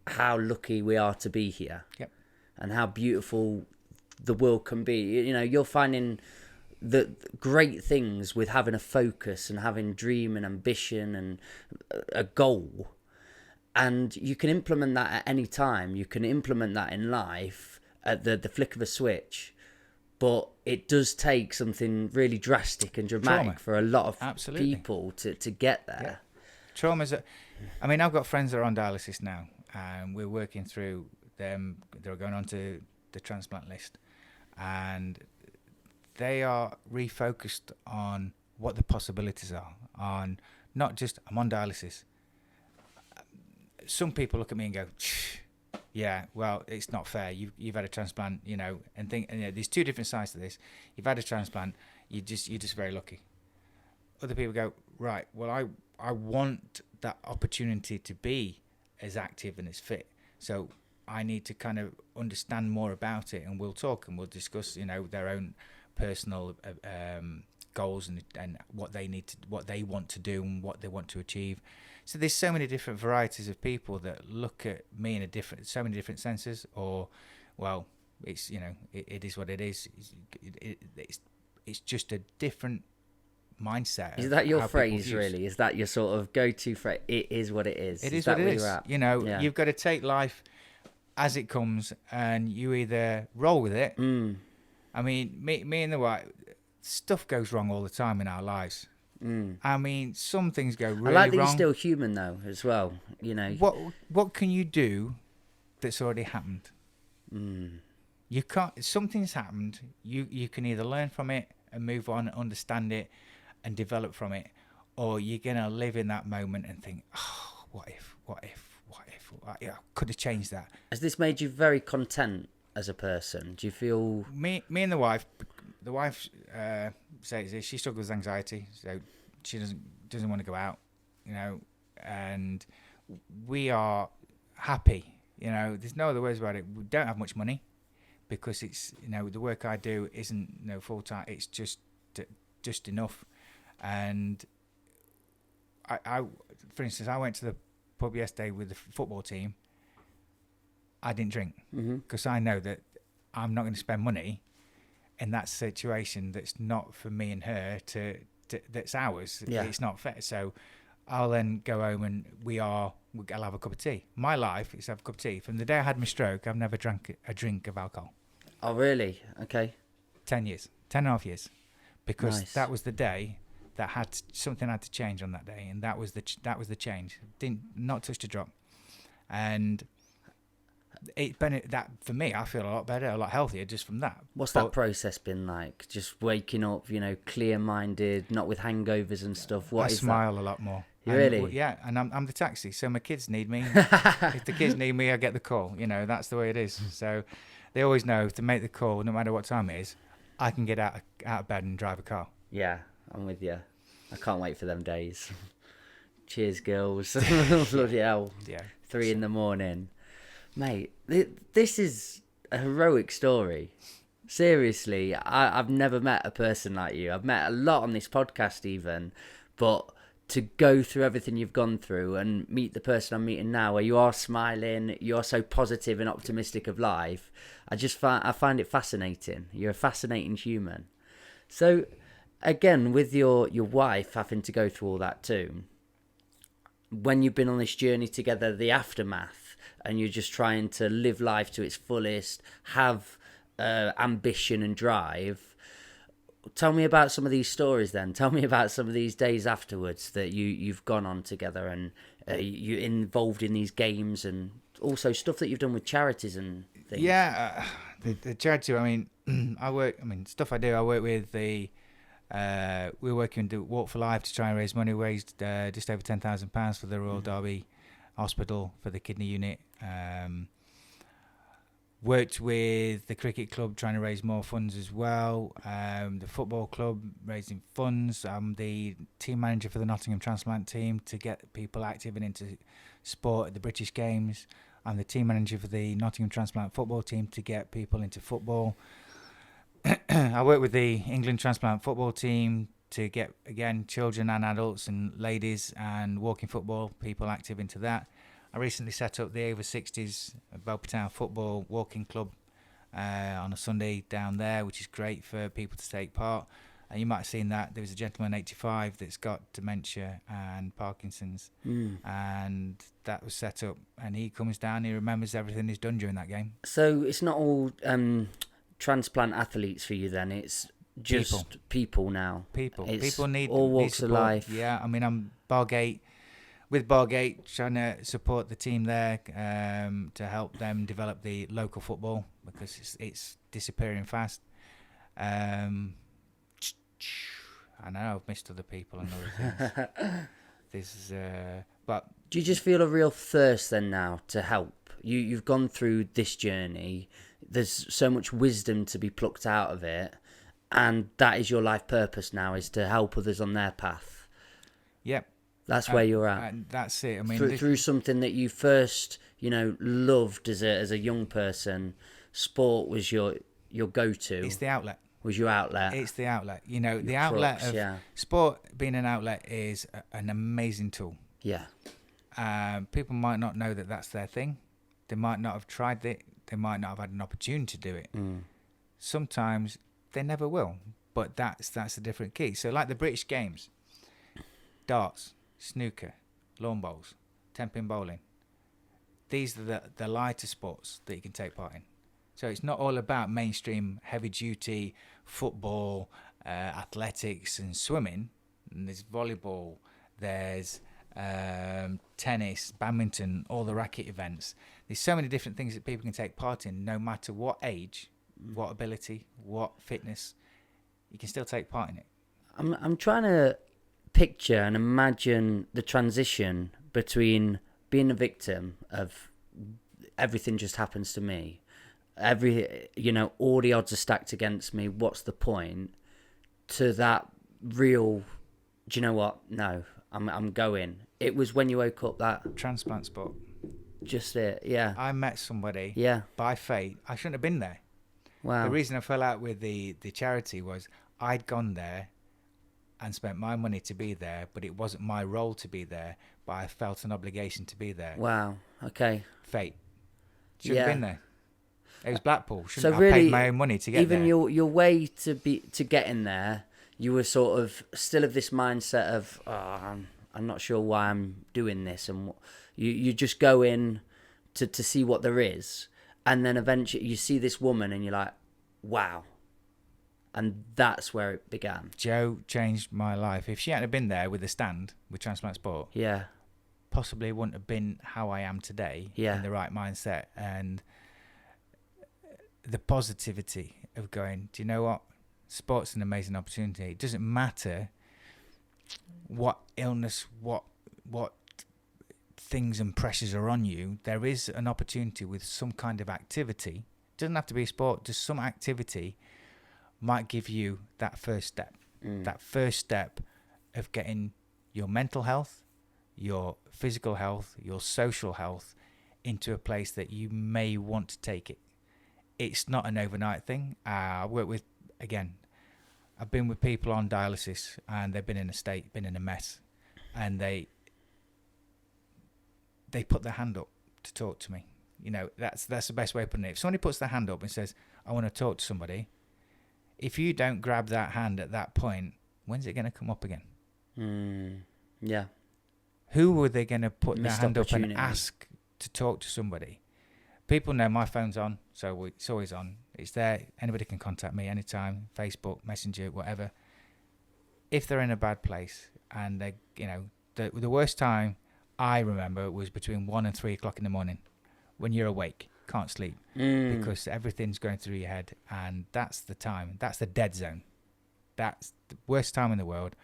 how lucky we are to be here. Yep. And how beautiful the world can be. You know, you're finding the great things with having a focus and having dream and ambition and a goal. And you can implement that at any time. You can implement that in life at the flick of a switch. But it does take something really drastic and dramatic Trauma. for a lot of Absolutely. people to get there. Yeah. Trauma's... I mean, I've got friends that are on dialysis now, and we're working through them. They're going on to the transplant list, and they are refocused on what the possibilities are, on not just, I'm on dialysis. Some people look at me and go, yeah, well, it's not fair. You've had a transplant, you know, and there's two different sides to this. You've had a transplant, you're just very lucky. Other people go, right, well, I want that opportunity to be as active and as fit. So I need to kind of understand more about it, and we'll talk and we'll discuss, you know, their own personal goals and what they want to do and what they want to achieve. So there's so many different varieties of people that look at me in so many different senses, or, well, it's, you know, it is what it is. It's just a different mindset. Is that your phrase, really? Is that your sort of go-to phrase? It is what it is. It is what it is. You know, Yeah. You've got to take life as it comes, and you either roll with it. I mean, me and the wife, stuff goes wrong all the time in our lives. I mean, some things go really wrong. I like that you're still human, though, as well. You know, what can you do that's already happened? You can't. Something's happened. You can either learn from it and move on, understand it, and develop from it, or you're gonna live in that moment and think, oh, what if I could have changed that. Has this made you very content as a person? Do you feel... Me and the wife says this, she struggles with anxiety, so she doesn't want to go out, you know, and we are happy, you know, there's no other words about it. We don't have much money because it's, you know, the work I do isn't, you know, full time, it's just enough. And I for instance, I went to the pub yesterday with the football team. I didn't drink because I know that I'm not going to spend money in that situation that's not for me and her to that's ours. Yeah. It's not fair. So I'll then go home and I'll have a cup of tea. My life is have a cup of tea. From the day I had my stroke, I've never drank a drink of alcohol. Oh, really? Okay. 10 and a half years. Because Nice. that was the day that something had to change on that day, and that was the change. Not touched a drop, and that for me, I feel a lot better, a lot healthier just from that. What's that process been like? Just waking up, you know, clear-minded, not with hangovers and stuff. I smile a lot more. Really? Yeah, and I'm the taxi, so my kids need me. If the kids need me, I get the call. You know, that's the way it is. So they always know to make the call, no matter what time it is. I can get out of bed and drive a car. Yeah, I'm with you. I can't wait for them days. Cheers, girls. Bloody hell. Yeah. 3 a.m. Mate, this is a heroic story. Seriously, I've never met a person like you. I've met a lot on this podcast even, but to go through everything you've gone through and meet the person I'm meeting now, where you are smiling, you're so positive and optimistic of life, I find it fascinating. You're a fascinating human. So, again, with your wife having to go through all that too, when you've been on this journey together, the aftermath, and you're just trying to live life to its fullest, have ambition and drive, tell me about some of these stories then. Tell me about some of these days afterwards that you've gone on together, and you're involved in these games, and also stuff that you've done with charities and things. Yeah, the charity. I mean, stuff I do. I work with the. We're working with the Walk for Life to try and raise money. Raised just over £10,000 for the Royal Derby Hospital for the kidney unit. Worked with the cricket club trying to raise more funds as well. The football club raising funds. I'm the team manager for the Nottingham transplant team to get people active and into sport at the British Games. I'm the team manager for the Nottingham transplant football team to get people into football. I work with the England transplant football team to get, again, children and adults and ladies and walking football people active into that. I recently set up the over 60s Belper Town football walking club on a Sunday down there, which is great for people to take part. And you might have seen that there was a gentleman 85 that's got dementia and Parkinson's, and that was set up. And he comes down, he remembers everything he's done during that game. So it's not all transplant athletes for you then, it's just people now. People need all walks of life. Yeah, I mean, I'm with Bargate trying to support the team there to help them develop the local football because it's disappearing fast. I know I've missed other people and other things. But do you just feel a real thirst then now to help? You've gone through this journey. There's so much wisdom to be plucked out of it, and that is your life purpose now, is to help others on their path. Yep. That's where you're at. And that's it. I mean, through something that you first, loved as a young person, sport was your go-to. It's the outlet. Was your outlet. It's the outlet. The outlet of sport being an outlet is an amazing tool. Yeah. People might not know that that's their thing. They might not have tried it. They might not have had an opportunity to do it. Sometimes they never will. But that's a different key. So like the British Games, darts, snooker, lawn bowls, 10-pin bowling. These are the lighter sports that you can take part in. So it's not all about mainstream heavy-duty football, athletics and swimming. And there's volleyball, there's tennis, badminton, all the racket events. There's so many different things that people can take part in, no matter what age, what ability, what fitness. You can still take part in it. I'm trying to picture and imagine the transition between being a victim of everything just happens to me, all the odds are stacked against me, what's the point, to that real, do you know what, no, I'm going. It was when you woke up that transplant sport. Just it, yeah. I met somebody by fate. I shouldn't have been there. Wow. The reason I fell out with the charity was I'd gone there and spent my money to be there, but it wasn't my role to be there, but I felt an obligation to be there. Wow, okay. Fate. Shouldn't have been there. It was Blackpool. So I really, paid my own money to get there. Even your way to get in there, you were sort of still of this mindset of, I'm not sure why I'm doing this, and you just go in to see what there is, and then eventually you see this woman and you're like, wow. And that's where it began. Jo changed my life. If she hadn't been there with the stand with Transplant Sport, possibly it wouldn't have been how I am today in the right mindset. And the positivity of going, do you know what? Sport's an amazing opportunity. It doesn't matter what illness, what things and pressures are on you. There is an opportunity with some kind of activity. It doesn't have to be sport, just some activity might give you that first step. That first step of getting your mental health, your physical health, your social health into a place that you may want to take it. It's not an overnight thing. I work with, again, I've been with people on dialysis and they've been in a state, been in a mess, and they put their hand up to talk to me. That's the best way of putting it. If somebody puts their hand up and says, I want to talk to somebody, if you don't grab that hand at that point, when's it going to come up again? Yeah. Who were they going to put their hand up and ask to talk to somebody? People know my phone's on, so it's always on. It's there. Anybody can contact me anytime. Facebook, Messenger, whatever. If they're in a bad place and they, the worst time I remember was between 1 and 3 o'clock in the morning, when you're awake, can't sleep, because everything's going through your head, and that's the time. That's the dead zone. That's the worst time in the world.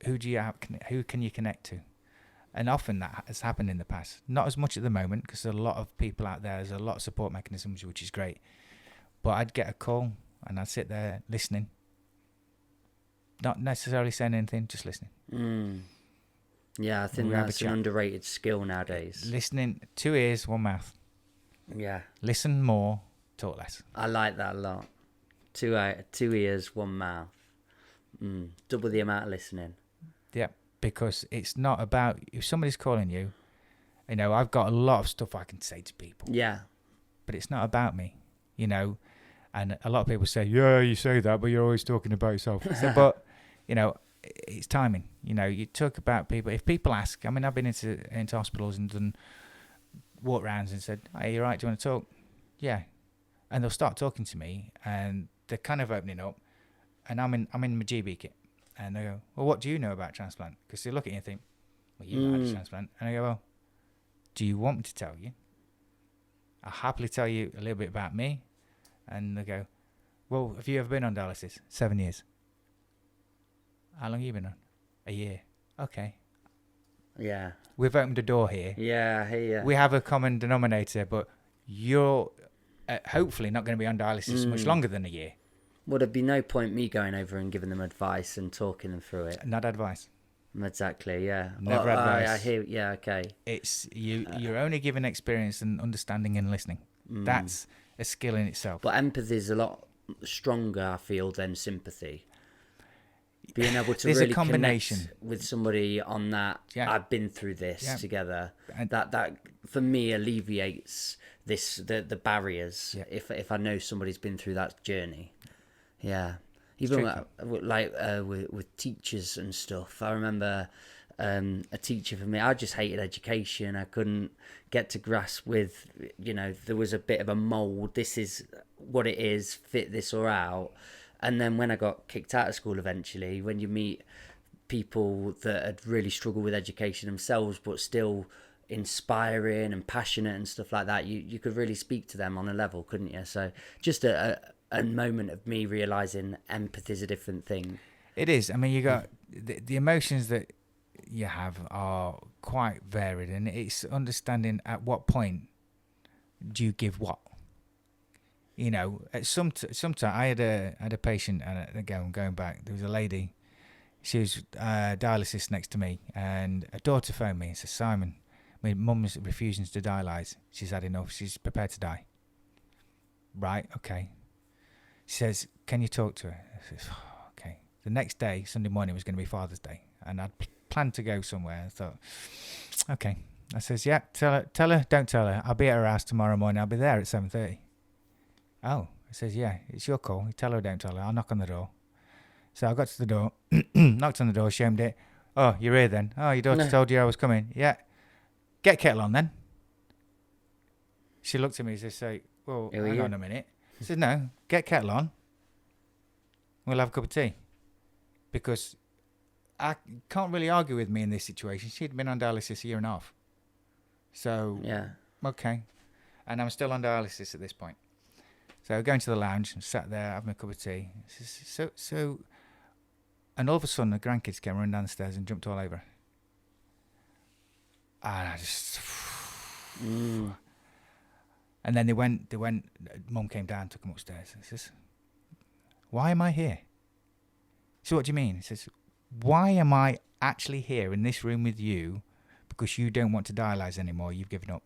Who can you connect to? And often that has happened in the past. Not as much at the moment, because there's a lot of people out there. There's a lot of support mechanisms, which is great. But I'd get a call, and I'd sit there listening. Not necessarily saying anything, just listening. Yeah, I think that's an underrated skill nowadays. Listening, 2 ears, 1 mouth. Yeah. Listen more, talk less. I like that a lot. 2 ears, 1 mouth. Double the amount of listening. Yeah, because it's not about, if somebody's calling you, I've got a lot of stuff I can say to people. Yeah. But it's not about me, and a lot of people say, yeah, you say that, but you're always talking about yourself. But, it's timing. You talk about people. If people ask, I've been into hospitals and done walk rounds and said, hey, you right? Do you want to talk? Yeah. And they'll start talking to me, and they're kind of opening up, and I'm in my GB kit, and they go, well, what do you know about transplant? Because they look at you and think, well, you've not had a transplant. And I go, well, do you want me to tell you? I'll happily tell you a little bit about me. And they go, well, have you ever been on dialysis? 7 years. How long have you been on? A year. Okay. Yeah. We've opened a door here. Yeah, hey, We have a common denominator, but you're hopefully not going to be on dialysis much longer than a year. Would there be no point me going over and giving them advice and talking them through it? Not advice. Exactly, yeah. Never advice. I hear, yeah, okay. It's you're only given experience and understanding and listening. That's a skill in itself. But empathy is a lot stronger, I feel, than sympathy. Being able to really connect with somebody on that, I've been through this together. And that for me alleviates the barriers if I know somebody's been through that journey. Yeah, even with teachers and stuff. I remember a teacher for me. I just hated education. I couldn't get to grasp with there was a bit of a mould. This is what it is. Fit this or out. And then when I got kicked out of school eventually, when you meet people that had really struggled with education themselves, but still inspiring and passionate and stuff like that, you could really speak to them on a level, couldn't you? So just a moment of me realising empathy is a different thing. It is. You got the emotions that you have are quite varied, and it's understanding at what point do you give what. At some time I had a patient, and again going back, there was a lady. She was dialysis next to me, and a daughter phoned me and said, Simon, my mum's refusing to dialyse. She's had enough. She's prepared to die. Right, okay. She says, can you talk to her? I says, oh, okay. The next day, Sunday morning, was going to be Father's Day, and I'd planned to go somewhere. I thought, okay. I says, yeah, tell her, don't tell her. I'll be at her house tomorrow morning. I'll be there at 7:30. Oh, I says, yeah, it's your call. You tell her or don't tell her. I'll knock on the door. So I got to the door, knocked on the door, shamed it. Oh, you're here then. Oh, your daughter told you I was coming. Yeah. Get kettle on then. She looked at me and said, well, hang on a minute. I said, no, get kettle on. We'll have a cup of tea. Because I can't really argue with me in this situation. She'd been on dialysis a year and a half. So, yeah, okay. And I'm still on dialysis at this point. So going to the lounge and sat there having a cup of tea. So, and all of a sudden the grandkids came running down the stairs and jumped all over. And I just... And then they went, Mum came down, took them upstairs. And says, why am I here? So what do you mean? He says, why am I actually here in this room with you because you don't want to dialyse anymore, you've given up?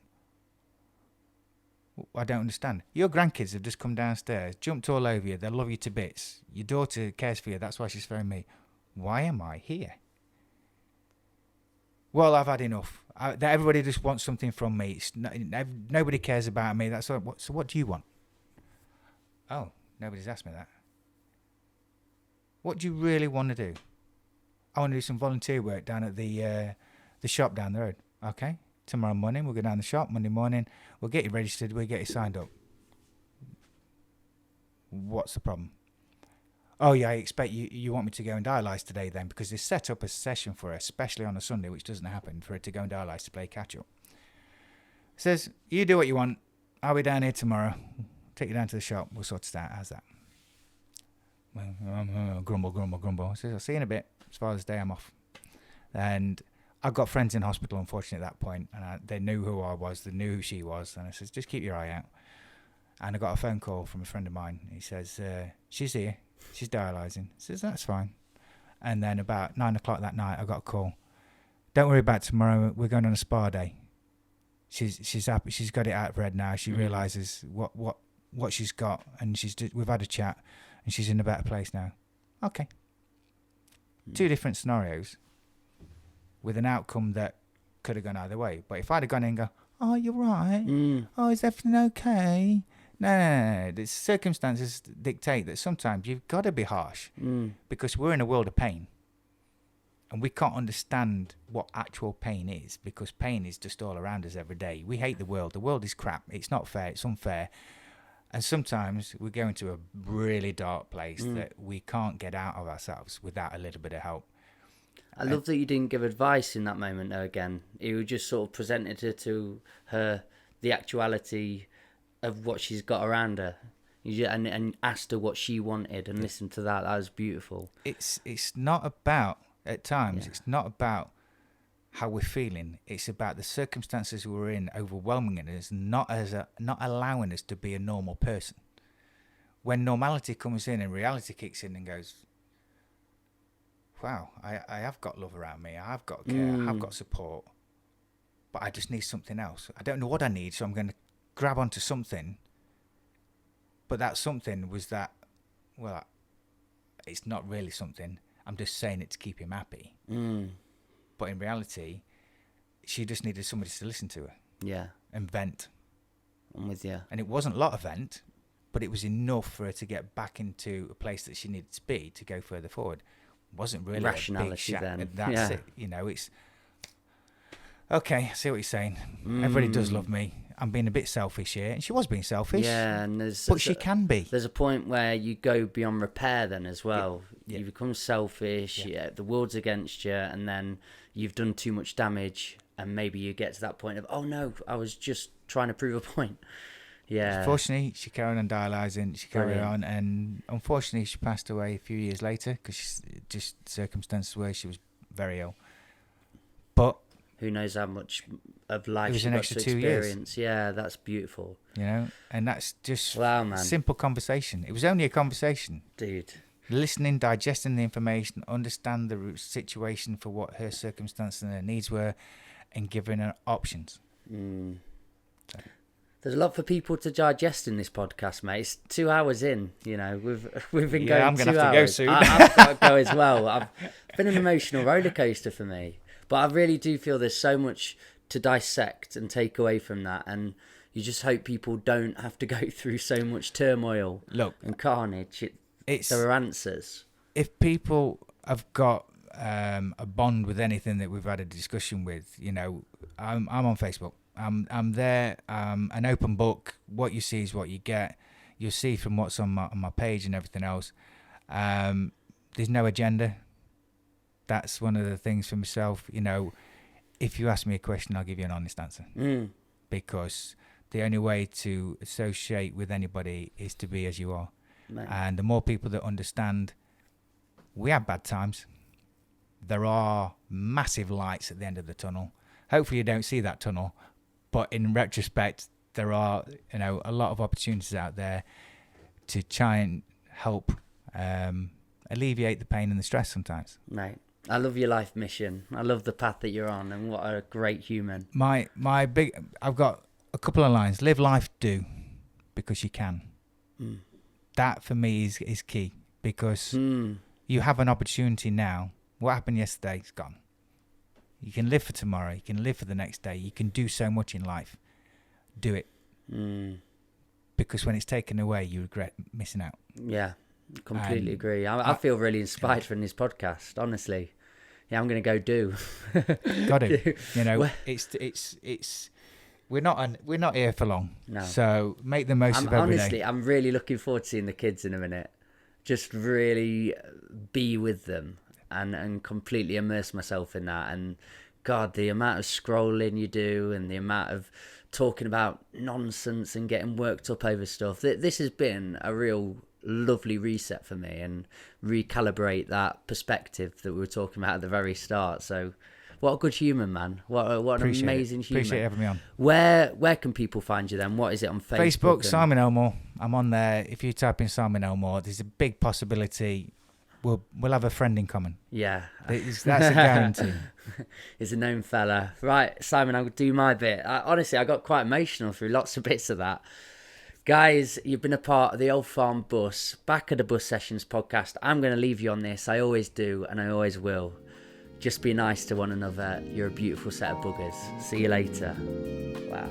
I don't understand. Your grandkids have just come downstairs, jumped all over you. They love you to bits. Your daughter cares for you. That's why she's phoned me. Why am I here? Well, I've had enough. Everybody just wants something from me. Nobody cares about me. That's all. So what do you want? Oh, nobody's asked me that. What do you really want to do? I want to do some volunteer work down at the shop down the road. Okay. tomorrow morning. We'll go down the shop Monday morning. We'll get you registered. We'll get you signed up. What's the problem? Oh, yeah, I expect you want me to go and dialyse today then, because they set up a session for her, especially on a Sunday, which doesn't happen, for her to go and dialyse to play catch-up. Says, you do what you want. I'll be down here tomorrow. Take you down to the shop. We'll sort it out. How's that? Well, grumble. I says, I'll see you in a bit. As far as the day, I'm off. And I've got friends in hospital, unfortunately, at that point, and they knew who I was, they knew who she was, and I says, just keep your eye out. And I got a phone call from a friend of mine. He says, she's here, she's dialysing. I says, that's fine. And then about 9 o'clock that night, I got a call. Don't worry about tomorrow, we're going on a spa day. She's happy, she's got it out of her head now. She realises what she's got, and we've had a chat, and she's in a better place now. Okay. 2 different scenarios with an outcome that could have gone either way. But if I'd have gone in and go, oh, you're right. Oh, is everything okay? No. The circumstances dictate that sometimes you've got to be harsh because we're in a world of pain. And we can't understand what actual pain is, because pain is just all around us every day. We hate the world. The world is crap. It's not fair. It's unfair. And sometimes we go into a really dark place that we can't get out of ourselves without a little bit of help. I love that you didn't give advice in that moment, though, again. You just sort of presented to her the actuality of what she's got around her. And asked her what she wanted and listened to that. That was beautiful. It's not about, at times, it's not about how we're feeling. It's about the circumstances we're in overwhelming us, not allowing us to be a normal person. When normality comes in and reality kicks in and goes, wow, I have got love around me, I have got care, I have got support, but I just need something else. I don't know what I need, so I'm going to grab onto something. But that something was that, well, it's not really something. I'm just saying it to keep him happy. But in reality, she just needed somebody to listen to her. Yeah. And vent. I'm with you. And it wasn't a lot of vent, but it was enough for her to get back into a place that she needed to be to go further forward. It wasn't really rationality a big then. That's it. You know, it's okay. I see what you're saying. Everybody does love me. I'm being a bit selfish here, and she was being selfish. Yeah, and but she can be. There's a point where you go beyond repair then as well. Yeah. You become selfish. Yeah, the world's against you, and then you've done too much damage, and maybe you get to that point of, oh no, I was just trying to prove a point. Yeah. Unfortunately, she carried on dialysing. She carried on, and unfortunately, she passed away a few years later because just circumstances where she was very ill. But who knows how much of life it was she an got extra to 2 experience. years. Yeah, that's beautiful. You know, and that's just wow, man. Simple conversation. It was only a conversation. Dude. Listening, digesting the information, understand the situation for what her circumstances and her needs were, and giving her options. So. There's a lot for people to digest in this podcast, mate. It's 2 hours in, you know. We've been going 2 hours. I'm going to have to go soon. I've got to go as well. I've been an emotional roller coaster for me. But I really do feel there's so much to dissect and take away from that. And you just hope people don't have to go through so much turmoil and carnage. There are answers. If people have got a bond with anything that we've had a discussion with, you know, I'm on Facebook. I'm there. An open book. What you see is what you get. You'll see from what's on my page and everything else. There's no agenda. That's one of the things for myself. You know, if you ask me a question, I'll give you an honest answer. Because the only way to associate with anybody is to be as you are. Man. And the more people that understand, we have bad times. There are massive lights at the end of the tunnel. Hopefully you don't see that tunnel. But in retrospect, there are, you know, a lot of opportunities out there to try and help alleviate the pain and the stress sometimes. Mate, I love your life mission. I love the path that you're on, and what a great human. I've got a couple of lines. Live life, do, because you can. That for me is key, because you have an opportunity now. What happened yesterday is gone. You can live for tomorrow. You can live for the next day. You can do so much in life. Do it. Because when it's taken away, you regret missing out. Yeah, completely agree. I feel really inspired from this podcast, honestly. I'm gonna go do. Got it. You know, Well- it's we're not here for long. No. So make the most of every day. Honestly, I'm really looking forward to seeing the kids in a minute. Just really be with them and completely immerse myself in that. And God, the amount of scrolling you do and the amount of talking about nonsense and getting worked up over stuff. This has been a real lovely reset for me and recalibrate that perspective that we were talking about at the very start. So what a good human, man. What an amazing human. Appreciate having me on. Where can people find you then? What is it on Facebook? Facebook, Simon Elmore. I'm on there. If you type in Simon Elmore, there's a big possibility we'll have a friend in common. Yeah. That's a guarantee. He's a known fella. Right, Simon, I'll do my bit. Honestly, I got quite emotional through lots of bits of that. Guys, you've been a part of the Old Farm Bus, Back of the Bus Sessions podcast. I'm going to leave you on this. I always do, and I always will. Just be nice to one another. You're a beautiful set of buggers. See you later. Wow.